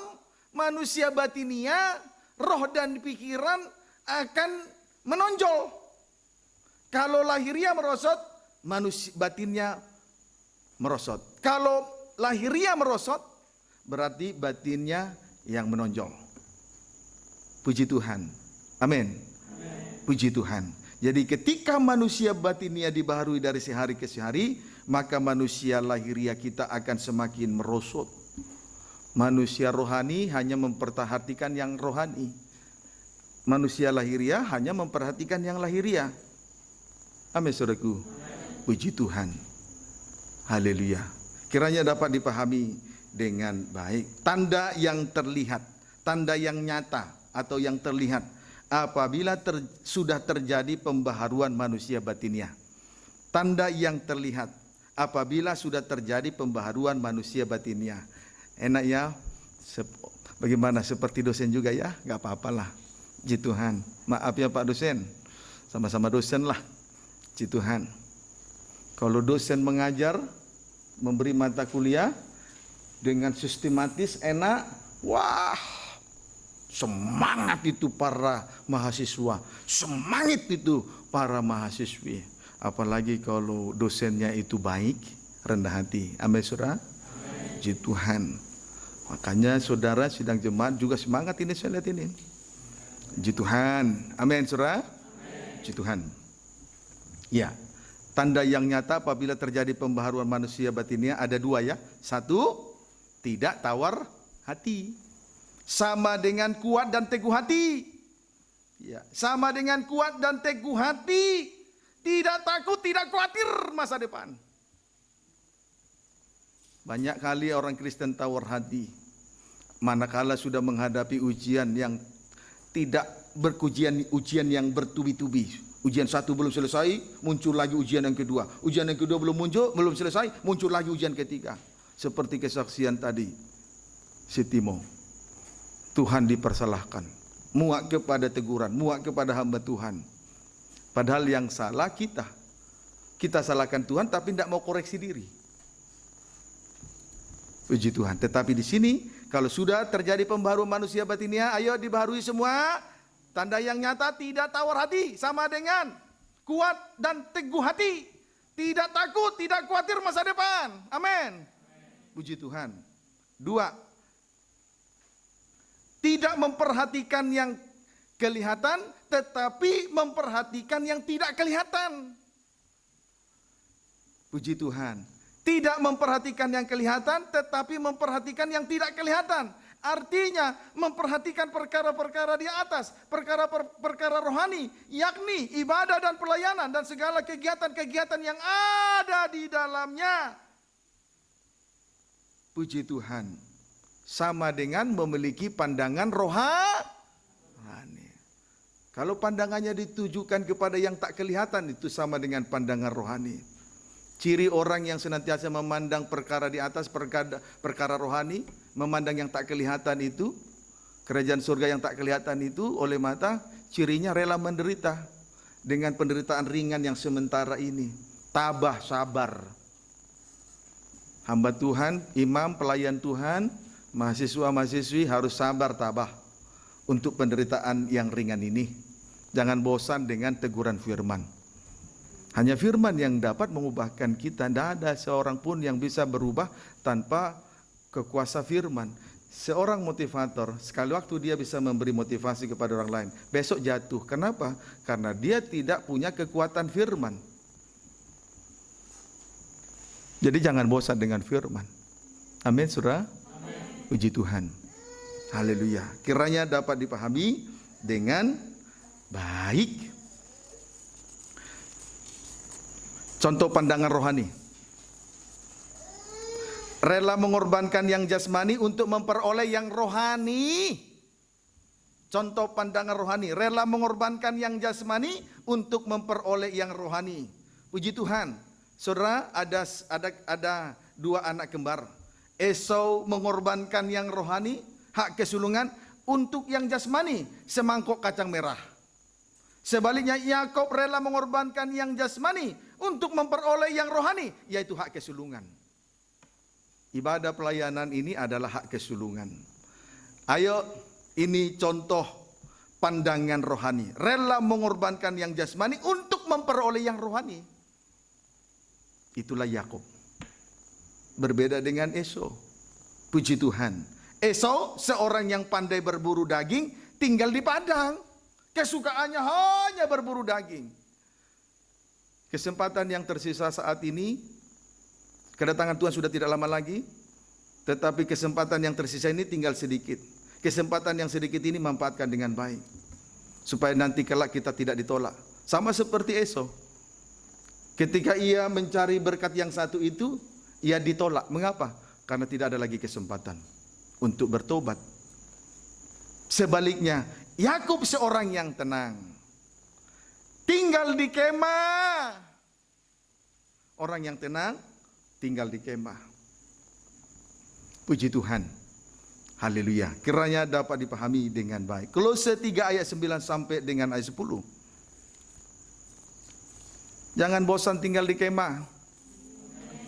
manusia batinia, roh dan pikiran akan menonjol. Kalau lahiriah merosot, manusia batinnya merosot. Kalau lahiriah merosot, berarti batinnya yang menonjol. Puji Tuhan. Amin. Puji Tuhan. Jadi ketika manusia batinia dibaharui dari sehari ke sehari, maka manusia lahiriah kita akan semakin merosot. Manusia rohani hanya memperhatikan yang rohani. Manusia lahiriah hanya memperhatikan yang lahiriah. Amin, saudaraku. Puji Tuhan. Haleluya. Kiranya dapat dipahami dengan baik. Tanda yang terlihat, tanda yang nyata atau yang terlihat apabila sudah terjadi pembaharuan manusia batinia. Tanda yang terlihat apabila sudah terjadi pembaharuan manusia batinia. Enak ya? Bagaimana, seperti dosen juga ya? Gak apa-apalah. Puji Tuhan. Maaf ya Pak dosen. Sama-sama dosen lah. Puji Tuhan. Kalau dosen mengajar, memberi mata kuliah dengan sistematis, enak, wah, semangat itu para mahasiswa, semangat itu para mahasiswi. Apalagi kalau dosennya itu baik, rendah hati. Amin, saudara. Puji Tuhan. Makanya saudara sidang jemaat juga semangat ini, saya lihat ini. Puji Tuhan. Amin, saudara. Puji Tuhan. Ya. Tanda yang nyata apabila terjadi pembaharuan manusia batinia ada 2 ya. 1, tidak tawar hati. Sama dengan kuat dan teguh hati. Ya, sama dengan kuat dan teguh hati. Tidak takut, tidak khawatir masa depan. Banyak kali orang Kristen tawar hati manakala sudah menghadapi ujian yang tidak ujian yang bertubi-tubi. Ujian 1 belum selesai, muncul lagi ujian yang kedua. Ujian yang kedua belum selesai, muncul lagi ujian ketiga. Seperti kesaksian tadi, si Timo. Tuhan dipersalahkan, muak kepada teguran, muak kepada hamba Tuhan. Padahal yang salah kita salahkan Tuhan tapi tidak mau koreksi diri. Puji Tuhan. Tetapi di sini kalau sudah terjadi pembaharuan manusia batinia, ayo dibaharui semua. Tanda yang nyata tidak tawar hati, sama dengan kuat dan teguh hati. Tidak takut, tidak khawatir masa depan. Amin. Puji Tuhan. 2, tidak memperhatikan yang kelihatan, tetapi memperhatikan yang tidak kelihatan. Puji Tuhan. Tidak memperhatikan yang kelihatan, tetapi memperhatikan yang tidak kelihatan. Artinya memperhatikan perkara-perkara di atas, perkara-perkara rohani, yakni ibadah dan pelayanan dan segala kegiatan-kegiatan yang ada di dalamnya. Puji Tuhan. Sama dengan memiliki pandangan rohani. Kalau pandangannya ditujukan kepada yang tak kelihatan, itu sama dengan pandangan rohani. Ciri orang yang senantiasa memandang perkara di atas, perkara rohani, memandang yang tak kelihatan itu, kerajaan surga yang tak kelihatan itu oleh mata, cirinya rela menderita dengan penderitaan ringan yang sementara ini. Tabah, sabar. Hamba Tuhan, imam, pelayan Tuhan, mahasiswa-mahasiswi harus sabar, tabah untuk penderitaan yang ringan ini. Jangan bosan dengan teguran firman. Hanya firman yang dapat mengubahkan kita. Tidak ada seorang pun yang bisa berubah tanpa kekuasa firman. Seorang motivator, sekali waktu dia bisa memberi motivasi kepada orang lain, besok jatuh. Kenapa? Karena dia tidak punya kekuatan firman. Jadi jangan bosan dengan firman. Amin, saudara. Puji Tuhan. Haleluya. Kiranya dapat dipahami dengan baik. Contoh pandangan rohani. Rela mengorbankan yang jasmani untuk memperoleh yang rohani. Contoh pandangan rohani. Rela mengorbankan yang jasmani untuk memperoleh yang rohani. Puji Tuhan. Saudara, ada 2 anak kembar. Esau mengorbankan yang rohani, hak kesulungan, untuk yang jasmani, semangkok kacang merah. Sebaliknya Yakob rela mengorbankan yang jasmani untuk memperoleh yang rohani, yaitu hak kesulungan. Ibadah pelayanan ini adalah hak kesulungan. Ayo, ini contoh pandangan rohani. Rela mengorbankan yang jasmani untuk memperoleh yang rohani. Itulah Yakob. Berbeda dengan Esau. Puji Tuhan. Esau seorang yang pandai berburu daging, tinggal di padang. Kesukaannya hanya berburu daging. Kesempatan yang tersisa saat ini, kedatangan Tuhan sudah tidak lama lagi, tetapi kesempatan yang tersisa ini tinggal sedikit. Kesempatan yang sedikit ini manfaatkan dengan baik, supaya nanti kelak kita tidak ditolak. Sama seperti Esau. Ketika ia mencari berkat yang satu itu, ia ditolak. Mengapa? Karena tidak ada lagi kesempatan untuk bertobat. Sebaliknya, Yakub seorang yang tenang, tinggal di kemah. Orang yang tenang tinggal di kemah. Puji Tuhan. Haleluya. Kiranya dapat dipahami dengan baik. Kolose 3 ayat 9 sampai dengan ayat 10. Jangan bosan tinggal di kemah.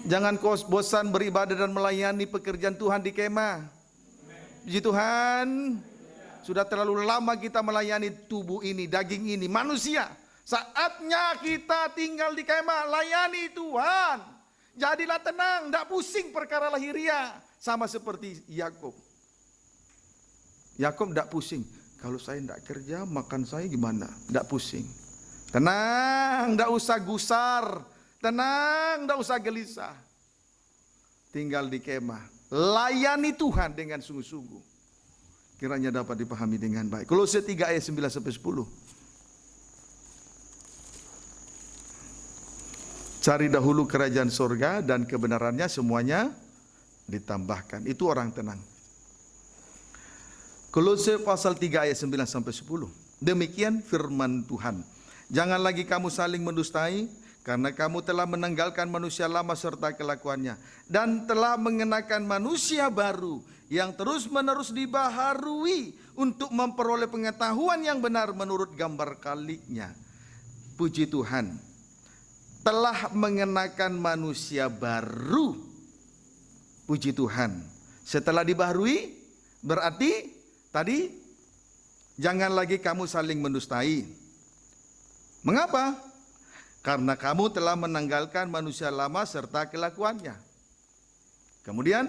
Jangan bosan beribadah dan melayani pekerjaan Tuhan di kemah. Puji Tuhan. Sudah terlalu lama kita melayani tubuh ini, daging ini, manusia. Saatnya kita tinggal di kemah, layani Tuhan. Jadilah tenang, tidak pusing perkara lahiriah. Sama seperti Yakob. Yakob tidak pusing. Kalau saya tidak kerja, makan saya gimana? Tidak pusing. Tenang, tidak usah gusar. Tenang, tidak usah gelisah. Tinggal di kemah. Layani Tuhan dengan sungguh-sungguh. Kiranya dapat dipahami dengan baik. Kolose 3 ayat 9 sampai 10. Cari dahulu kerajaan surga dan kebenarannya, semuanya ditambahkan. Itu orang tenang. Kolose pasal 3 ayat 9 sampai 10. Demikian firman Tuhan. Jangan lagi kamu saling mendustai, karena kamu telah menanggalkan manusia lama serta kelakuannya, dan telah mengenakan manusia baru yang terus-menerus dibaharui untuk memperoleh pengetahuan yang benar menurut gambar kaliknya. Puji Tuhan. Telah mengenakan manusia baru. Puji Tuhan. Setelah dibaharui, berarti tadi jangan lagi kamu saling mendustai. Mengapa? Karena kamu telah menanggalkan manusia lama serta kelakuannya. Kemudian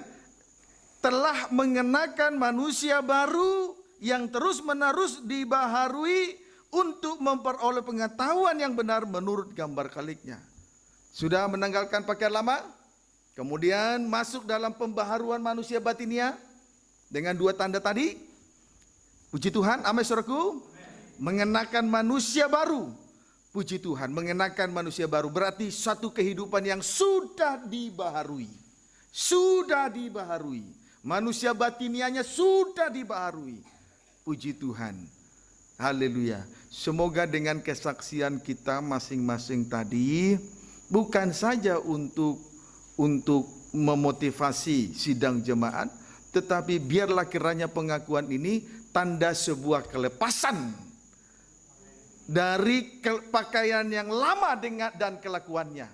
telah mengenakan manusia baru yang terus-menerus dibaharui untuk memperoleh pengetahuan yang benar menurut gambar kaliknya. Sudah menanggalkan pakaian lama, kemudian masuk dalam pembaharuan manusia batinia dengan dua tanda tadi. Puji Tuhan, amin saudaraku. Mengenakan manusia baru. Puji Tuhan, mengenakan manusia baru berarti satu kehidupan yang sudah dibaharui. Sudah dibaharui. Manusia batinianya sudah dibaharui. Puji Tuhan. Haleluya. Semoga dengan kesaksian kita masing-masing tadi bukan saja untuk memotivasi sidang jemaat, tetapi biarlah kiranya pengakuan ini tanda sebuah kelepasan dari pakaian yang lama dan kelakuannya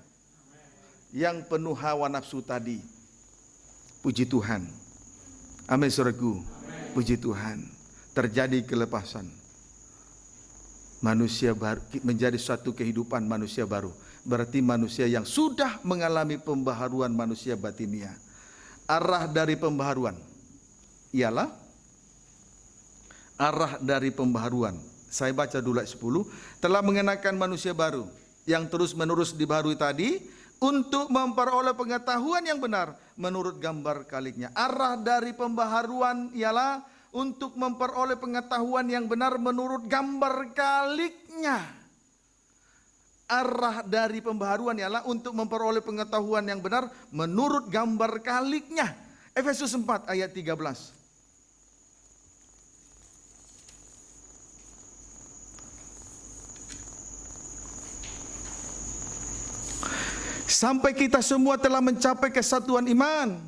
yang penuh hawa nafsu tadi. Puji Tuhan. Amin saudaraku. Puji Tuhan. Terjadi kelepasan. Manusia baru menjadi satu kehidupan manusia baru. Berarti manusia yang sudah mengalami pembaharuan manusia batinia. Arah dari pembaharuan ialah arah dari pembaharuan. Saya baca dulu ayat 10. Telah mengenakan manusia baru yang terus-menerus dibaharui tadi untuk memperoleh pengetahuan yang benar menurut gambar kaliknya. Arah dari pembaharuan ialah untuk memperoleh pengetahuan yang benar menurut gambar kaliknya. Arah dari pembaharuan ialah untuk memperoleh pengetahuan yang benar menurut gambar kaliknya. Efesus 4 ayat 13. Sampai kita semua telah mencapai kesatuan iman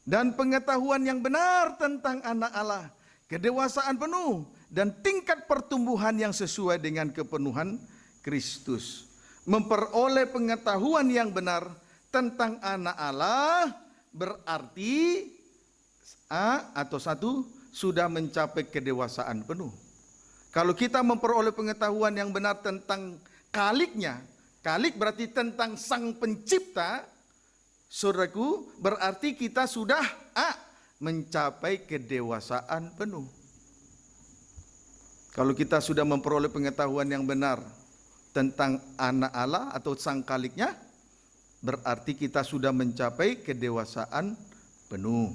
dan pengetahuan yang benar tentang anak Allah, kedewasaan penuh dan tingkat pertumbuhan yang sesuai dengan kepenuhan Kristus. Memperoleh pengetahuan yang benar tentang anak Allah berarti sudah mencapai kedewasaan penuh. Kalau kita memperoleh pengetahuan yang benar tentang kaliknya, kalik berarti tentang sang pencipta, saudaraku, berarti kita sudah mencapai kedewasaan penuh. Kalau kita sudah memperoleh pengetahuan yang benar tentang anak Allah atau sang kaliknya, berarti kita sudah mencapai kedewasaan penuh.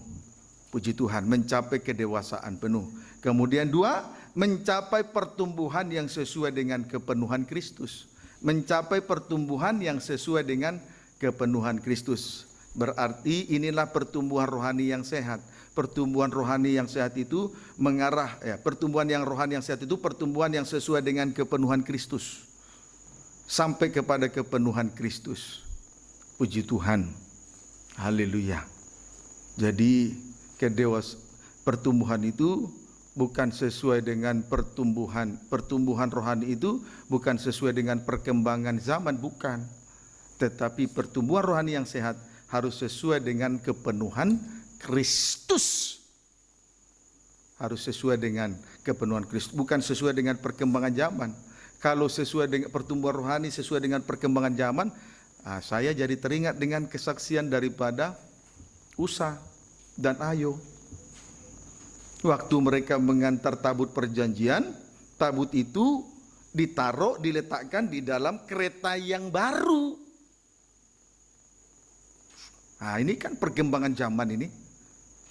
Puji Tuhan, mencapai kedewasaan penuh. Kemudian dua, mencapai pertumbuhan yang sesuai dengan kepenuhan Kristus. Mencapai pertumbuhan yang sesuai dengan kepenuhan Kristus. Berarti inilah pertumbuhan rohani yang sehat. Pertumbuhan rohani yang sehat itu mengarah, pertumbuhan yang rohani yang sehat itu pertumbuhan yang sesuai dengan kepenuhan Kristus. Sampai kepada kepenuhan Kristus. Puji Tuhan. Haleluya. Jadi pertumbuhan itu bukan sesuai dengan pertumbuhan rohani itu bukan sesuai dengan perkembangan zaman, bukan. Tetapi pertumbuhan rohani yang sehat harus sesuai dengan kepenuhan Kristus. Harus sesuai dengan kepenuhan Kristus, bukan sesuai dengan perkembangan zaman. Kalau sesuai dengan pertumbuhan rohani sesuai dengan perkembangan zaman, saya jadi teringat dengan kesaksian daripada Usa dan Ayo. Waktu mereka mengantar tabut perjanjian, tabut itu diletakkan di dalam kereta yang baru. Nah, ini kan perkembangan zaman ini.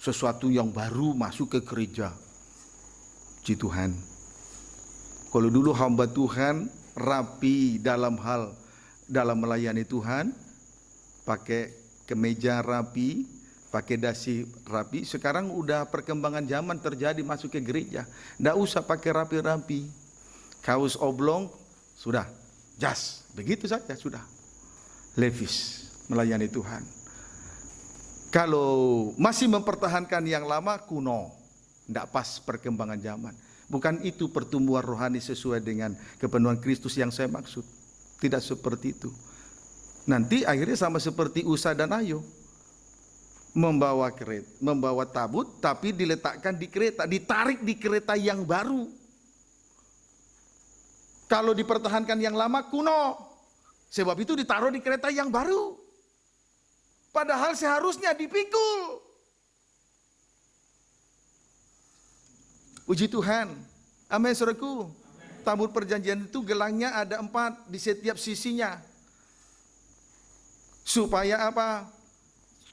Sesuatu yang baru masuk ke gereja. Puji Tuhan. Kalau dulu hamba Tuhan rapi dalam melayani Tuhan, pakai kemeja rapi, pakai dasi rapi. Sekarang udah perkembangan zaman terjadi masuk ke gereja. Nggak usah pakai rapi-rapi. Kaos oblong, sudah. Jas, begitu saja sudah. Levis, melayani Tuhan. Kalau masih mempertahankan yang lama, kuno. Nggak pas perkembangan zaman. Bukan itu pertumbuhan rohani sesuai dengan kepenuhan Kristus yang saya maksud. Tidak seperti itu. Nanti akhirnya sama seperti Usa dan Ayo. Membawa tabut tapi diletakkan di kereta, ditarik di kereta yang baru. Kalau dipertahankan yang lama kuno. Sebab itu ditaruh di kereta yang baru. Padahal seharusnya dipikul. Puji Tuhan. Amin, saudaraku. Tabut perjanjian itu gelangnya ada 4 di setiap sisinya. Supaya apa?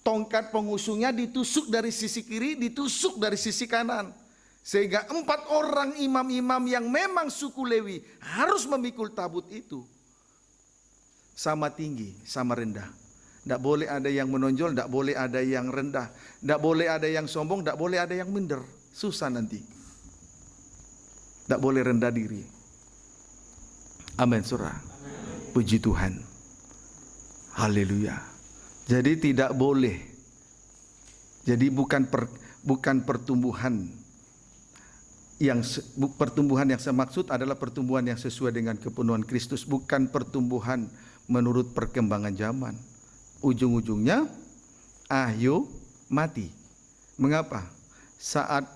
Tongkat pengusungnya ditusuk dari sisi kiri, ditusuk dari sisi kanan. Sehingga 4 orang imam-imam yang memang suku Lewi harus memikul tabut itu. Sama tinggi, sama rendah. Tidak boleh ada yang menonjol, tidak boleh ada yang rendah. Tidak boleh ada yang sombong, tidak boleh ada yang minder. Susah nanti. Tidak boleh rendah diri. Amin, saudara. Puji Tuhan. Haleluya. Jadi tidak boleh. Jadi bukan pertumbuhan yang saya maksud adalah pertumbuhan yang sesuai dengan kepenuhan Kristus, bukan pertumbuhan menurut perkembangan zaman. Ujung-ujungnya ayo mati. Mengapa? Saat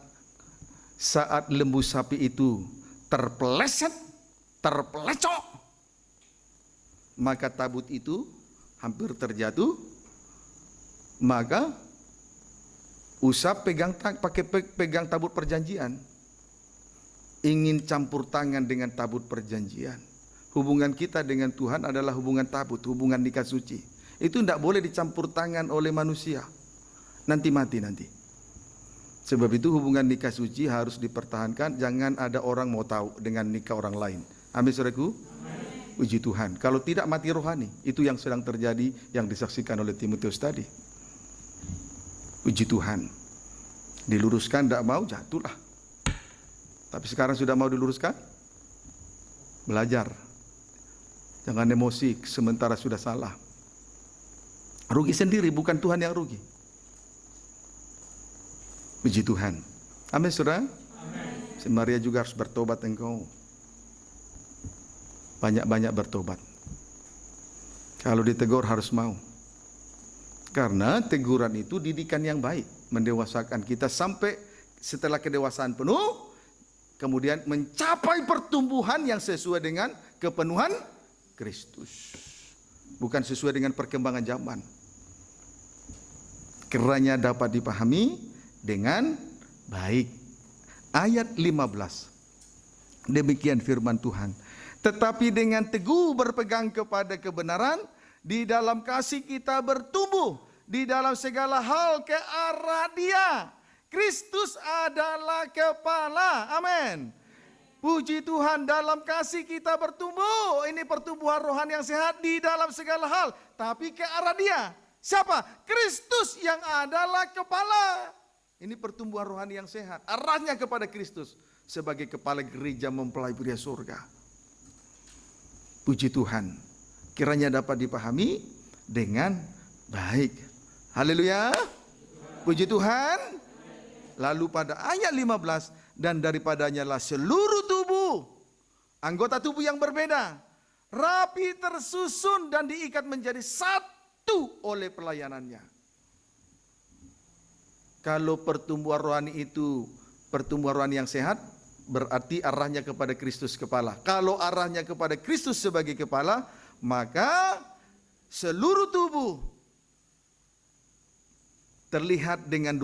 lembu sapi itu terpeleset, terpelecok, maka tabut itu hampir terjatuh. Maka Usap pegang tabut perjanjian, ingin campur tangan dengan tabut perjanjian. Hubungan kita dengan Tuhan adalah hubungan tabut, hubungan nikah suci. Itu tidak boleh dicampur tangan oleh manusia. Nanti mati nanti. Sebab itu hubungan nikah suci harus dipertahankan. Jangan ada orang mau tahu dengan nikah orang lain. Amin, saudaraku. Puji Tuhan. Kalau tidak mati rohani. Itu yang sedang terjadi, yang disaksikan oleh Timotius tadi. Puji Tuhan. Diluruskan tidak mau, jatuhlah. Tapi sekarang sudah mau diluruskan. Belajar. Jangan emosi sementara sudah salah. Rugi sendiri, bukan Tuhan yang rugi. Puji Tuhan. Amin, saudara. Si Maria juga harus bertobat engkau. Banyak-banyak bertobat. Kalau ditegur harus mau. Karena teguran itu didikan yang baik. Mendewasakan kita sampai setelah kedewasaan penuh. Kemudian mencapai pertumbuhan yang sesuai dengan kepenuhan Kristus. Bukan sesuai dengan perkembangan zaman. Kiranya dapat dipahami dengan baik. Ayat 15. Demikian firman Tuhan. Tetapi dengan teguh berpegang kepada kebenaran, di dalam kasih kita bertumbuh, di dalam segala hal ke arah Dia. Kristus adalah kepala. Amin. Puji Tuhan, dalam kasih kita bertumbuh. Ini pertumbuhan rohani yang sehat di dalam segala hal. Tapi ke arah Dia. Siapa? Kristus yang adalah kepala. Ini pertumbuhan rohani yang sehat. Arahnya kepada Kristus. Sebagai kepala gereja mempelai pria surga. Puji Tuhan. Kiranya dapat dipahami dengan baik. Haleluya. Puji Tuhan. Lalu pada ayat 15. Dan daripadanya lah seluruh tubuh. Anggota tubuh yang berbeda. Rapi tersusun dan diikat menjadi satu oleh pelayanannya. Kalau pertumbuhan rohani itu pertumbuhan rohani yang sehat, berarti arahnya kepada Kristus kepala. Kalau arahnya kepada Kristus sebagai kepala, maka seluruh tubuh terlihat dengan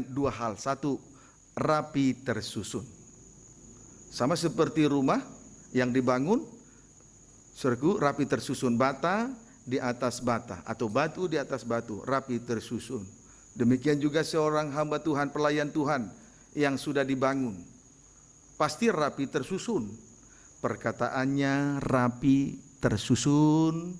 dua hal. Satu, rapi tersusun. Sama seperti rumah yang dibangun, saudaraku, rapi tersusun. Bata di atas bata atau batu di atas batu, rapi tersusun. Demikian juga seorang hamba Tuhan, pelayan Tuhan yang sudah dibangun, pasti rapi tersusun. Perkataannya rapi tersusun.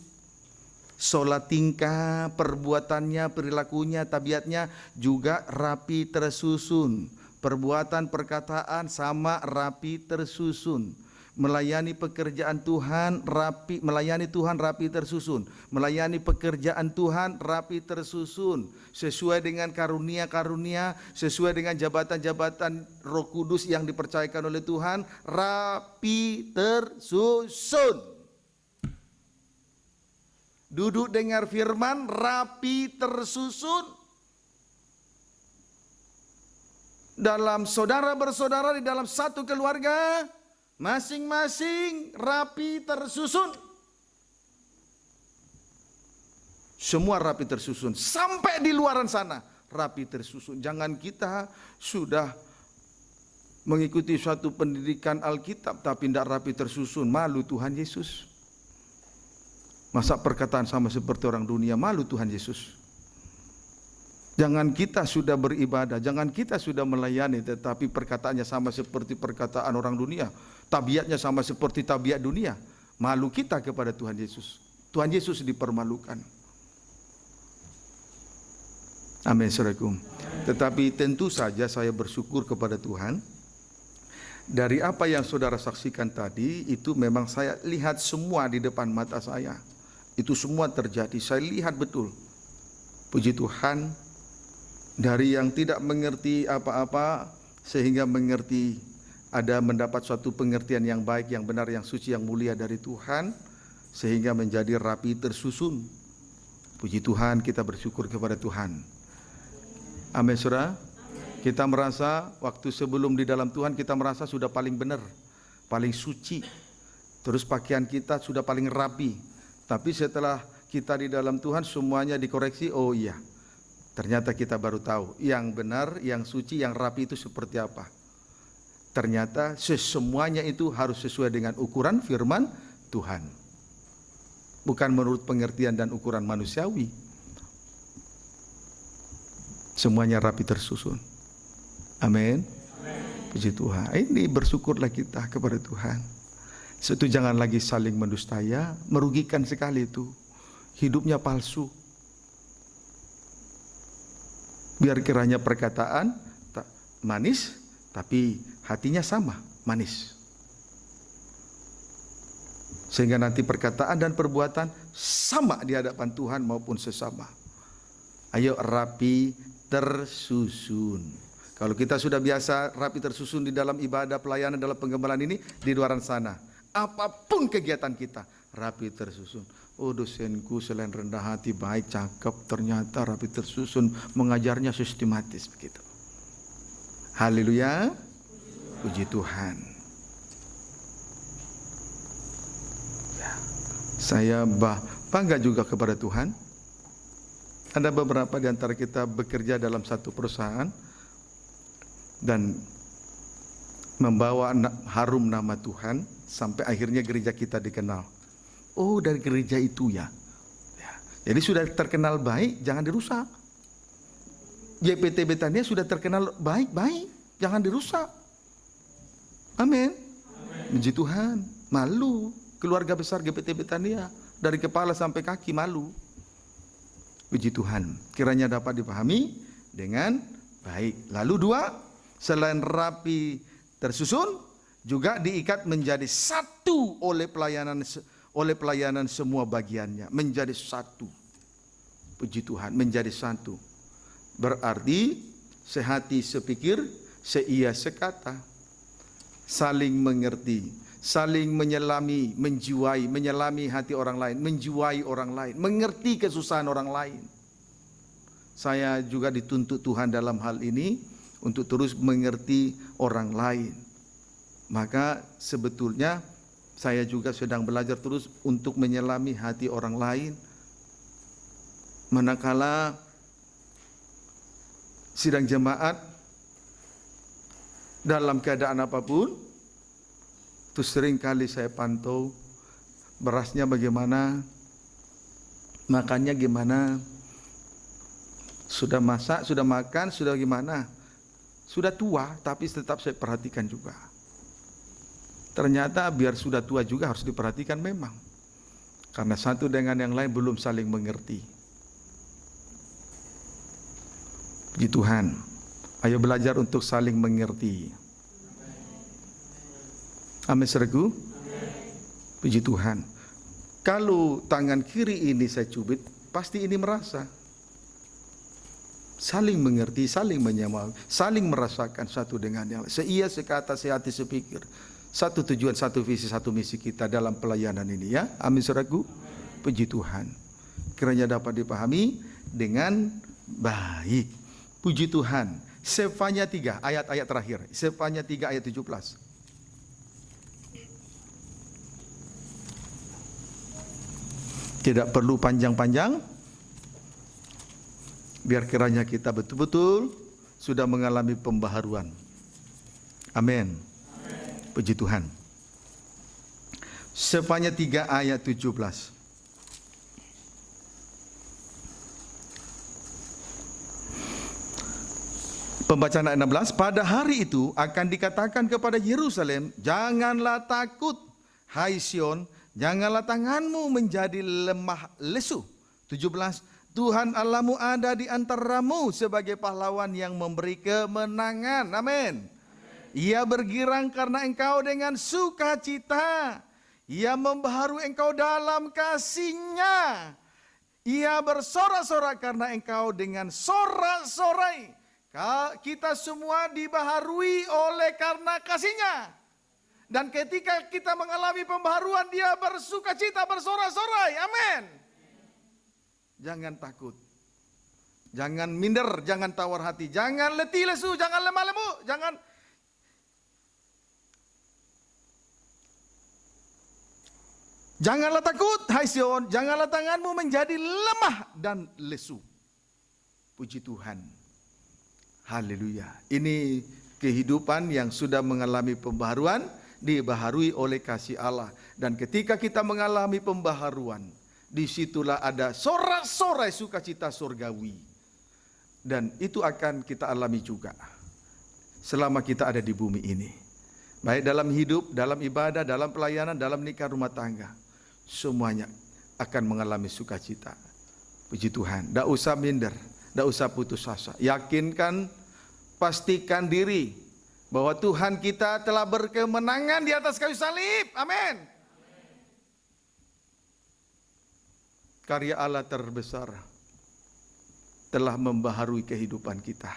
Solat tingkah, perbuatannya, perilakunya, tabiatnya juga rapi tersusun. Perbuatan, perkataan sama rapi tersusun. Melayani pekerjaan Tuhan rapi, melayani Tuhan rapi tersusun. Melayani pekerjaan Tuhan rapi tersusun. Sesuai dengan karunia-karunia, sesuai dengan jabatan-jabatan Roh Kudus yang dipercayakan oleh Tuhan, rapi tersusun. Duduk dengar firman, rapi tersusun. Dalam saudara bersaudara di dalam satu keluarga, masing-masing rapi tersusun. Semua rapi tersusun. Sampai di luaran sana rapi tersusun. Jangan kita sudah mengikuti suatu pendidikan Alkitab tapi tidak rapi tersusun. Malu Tuhan Yesus. Masa perkataan sama seperti orang dunia? Malu Tuhan Yesus. Jangan kita sudah beribadah, jangan kita sudah melayani, tetapi perkataannya sama seperti perkataan orang dunia. Tabiatnya sama seperti tabiat dunia. Malu kita kepada Tuhan Yesus. Tuhan Yesus dipermalukan. Amin, saudaraku. Tetapi tentu saja saya bersyukur kepada Tuhan. Dari apa yang saudara saksikan tadi, itu memang saya lihat semua di depan mata saya. Itu semua terjadi, saya lihat betul. Puji Tuhan, dari yang tidak mengerti apa-apa, sehingga mengerti, ada mendapat suatu pengertian yang baik, yang benar, yang suci, yang mulia dari Tuhan, sehingga menjadi rapi tersusun. Puji Tuhan, kita bersyukur kepada Tuhan. Amin, saudara. Kita merasa waktu sebelum di dalam Tuhan kita merasa sudah paling benar, paling suci. Terus pakaian kita sudah paling rapi. Tapi setelah kita di dalam Tuhan semuanya dikoreksi, oh iya. Ternyata kita baru tahu yang benar, yang suci, yang rapi itu seperti apa. Ternyata semuanya itu harus sesuai dengan ukuran firman Tuhan. Bukan menurut pengertian dan ukuran manusiawi. Semuanya rapi tersusun. Amin. Puji Tuhan. Ini bersyukurlah kita kepada Tuhan. Itu jangan lagi saling mendustaya, merugikan sekali itu. Hidupnya palsu. Biar kiranya perkataan manis, tapi hatinya sama, manis. Sehingga nanti perkataan dan perbuatan sama di hadapan Tuhan maupun sesama. Ayo rapi tersusun. Kalau kita sudah biasa rapi tersusun di dalam ibadah, pelayanan, dalam pengembalaan ini, di luar sana, apapun kegiatan kita, rapi tersusun. Oh, dosenku selain rendah hati, baik, cakep, ternyata rapi tersusun, mengajarnya sistematis begitu. Haleluya, puji Tuhan. Ya, saya bangga juga kepada Tuhan. Ada beberapa di antara kita bekerja dalam satu perusahaan dan membawa harum nama Tuhan sampai akhirnya gereja kita dikenal. Oh, dari gereja itu ya. Jadi sudah terkenal baik, jangan dirusak. JPT Betania sudah terkenal baik-baik, jangan dirusak. Amin. Puji Tuhan. Malu keluarga besar GPT Betania, dari kepala sampai kaki malu. Puji Tuhan. Kiranya dapat dipahami dengan baik. Lalu dua, selain rapi tersusun, juga diikat menjadi satu oleh pelayanan semua bagiannya. Menjadi satu. Puji Tuhan, menjadi satu. Berarti sehati sepikir, seia sekata. Saling mengerti, saling menyelami, menjiwai, menyelami hati orang lain, menjiwai orang lain, mengerti kesusahan orang lain. Saya juga dituntut Tuhan dalam hal ini untuk terus mengerti orang lain. Maka sebetulnya saya juga sedang belajar terus untuk menyelami hati orang lain. Manakala sidang jemaat dalam keadaan apapun, itu sering kali saya pantau berasnya bagaimana, makannya gimana, sudah masak, sudah makan, sudah gimana. Sudah tua, tapi tetap saya perhatikan juga. Ternyata biar sudah tua juga harus diperhatikan memang. Karena satu dengan yang lain belum saling mengerti. Puji Tuhan. Ayo belajar untuk saling mengerti. Amin, saudaraku. Puji Tuhan. Kalau tangan kiri ini saya cubit, pasti ini merasa. Saling mengerti, saling menyamai, saling merasakan satu dengan yang lain. Seia, sekata, sehati, sepikir. Satu tujuan, satu visi, satu misi kita dalam pelayanan ini ya. Amin, saudaraku. Puji Tuhan. Kiranya dapat dipahami dengan baik. Puji Tuhan. Sefanya 3, ayat-ayat terakhir. Sefanya 3 ayat 17. Tidak perlu panjang-panjang. Biar kiranya kita betul-betul sudah mengalami pembaharuan. Amin. Puji Tuhan. Sepanjang 3 ayat 17. Pembacaan ayat 16, pada hari itu akan dikatakan kepada Yerusalem, janganlah takut, hai Sion, janganlah tanganmu menjadi lemah lesu. 17, Tuhan Allahmu ada di antaramu sebagai pahlawan yang memberi kemenangan. Amin. Ia bergirang karena engkau dengan sukacita. Ia membaharui engkau dalam kasih-Nya. Ia bersorak-sorak karena engkau dengan sorak-sorai. Kita semua dibaharui oleh karena kasih-Nya. Dan ketika kita mengalami pembaharuan, Dia bersukacita, bersorak-sorai. Amin. Jangan takut. Jangan minder, jangan tawar hati, jangan letih lesu, jangan lemah lemu, janganlah takut, hai Sion, janganlah tanganmu menjadi lemah dan lesu. Puji Tuhan. Haleluya. Ini kehidupan yang sudah mengalami pembaharuan, dibaharui oleh kasih Allah. Dan ketika kita mengalami pembaharuan, disitulah ada sorak-sorai sukacita surgawi. Dan itu akan kita alami juga selama kita ada di bumi ini. Baik dalam hidup, dalam ibadah, dalam pelayanan, dalam nikah rumah tangga. Semuanya akan mengalami sukacita. Puji Tuhan. Tidak usah minder. Tidak usah putus asa. Yakinkan, pastikan diri bahwa Tuhan kita telah berkemenangan di atas kayu salib. Amin. Karya Allah terbesar telah membaharui kehidupan kita.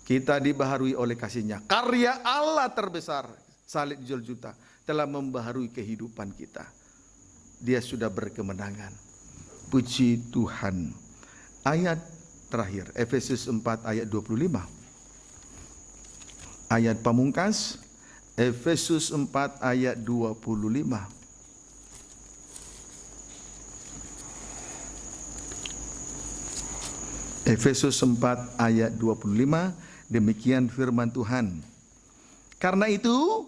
Kita dibaharui oleh kasih-Nya. Karya Allah terbesar, salib juta, telah membaharui kehidupan kita. Dia sudah berkemenangan. Puji Tuhan. Ayat terakhir, Efesus 4 ayat 25. Ayat pamungkas, Efesus 4 ayat 25. Efesus 4 ayat 25, demikian firman Tuhan. Karena itu,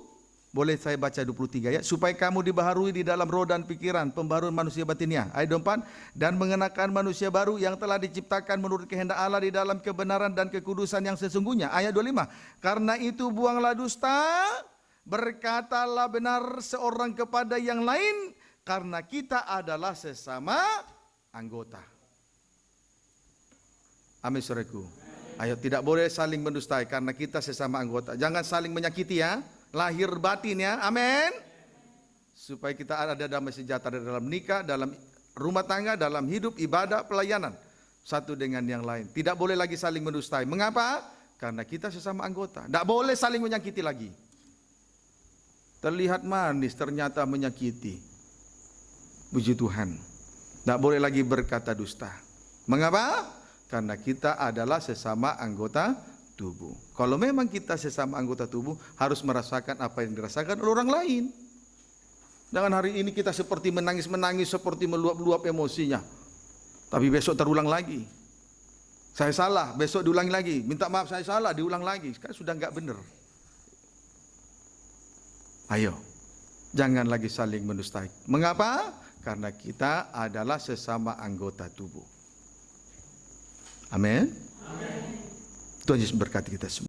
boleh saya baca 23 ayat, supaya kamu dibaharui di dalam roh dan pikiran, pembaharuan manusia batinnya. Ayat 24, dan mengenakan manusia baru yang telah diciptakan menurut kehendak Allah di dalam kebenaran dan kekudusan yang sesungguhnya. Ayat 25, karena itu buanglah dusta, berkatalah benar seorang kepada yang lain, karena kita adalah sesama anggota. Amin, saudaraku. Ayo, tidak boleh saling mendustai karena kita sesama anggota. Jangan saling menyakiti ya. Lahir batin ya, amin. Supaya kita ada damai sejahtera dalam nikah, dalam rumah tangga, dalam hidup, ibadah, pelayanan. Satu dengan yang lain. Tidak boleh lagi saling mendustai. Mengapa? Karena kita sesama anggota. Tidak boleh saling menyakiti lagi. Terlihat manis, ternyata menyakiti. Puji Tuhan. Tidak boleh lagi berkata dusta. Mengapa? Karena kita adalah sesama anggota tubuh. Kalau memang kita sesama anggota tubuh, harus merasakan apa yang dirasakan oleh orang lain. Jangan hari ini kita seperti menangis-menangis, seperti meluap-luap emosinya. Tapi besok terulang lagi. Saya salah, besok diulangi lagi. Minta maaf, saya salah, diulang lagi. Kan sudah enggak benar. Ayo, jangan lagi saling mendustai. Mengapa? Karena kita adalah sesama anggota tubuh. Amin. Tuhan Yesus berkati kita semua.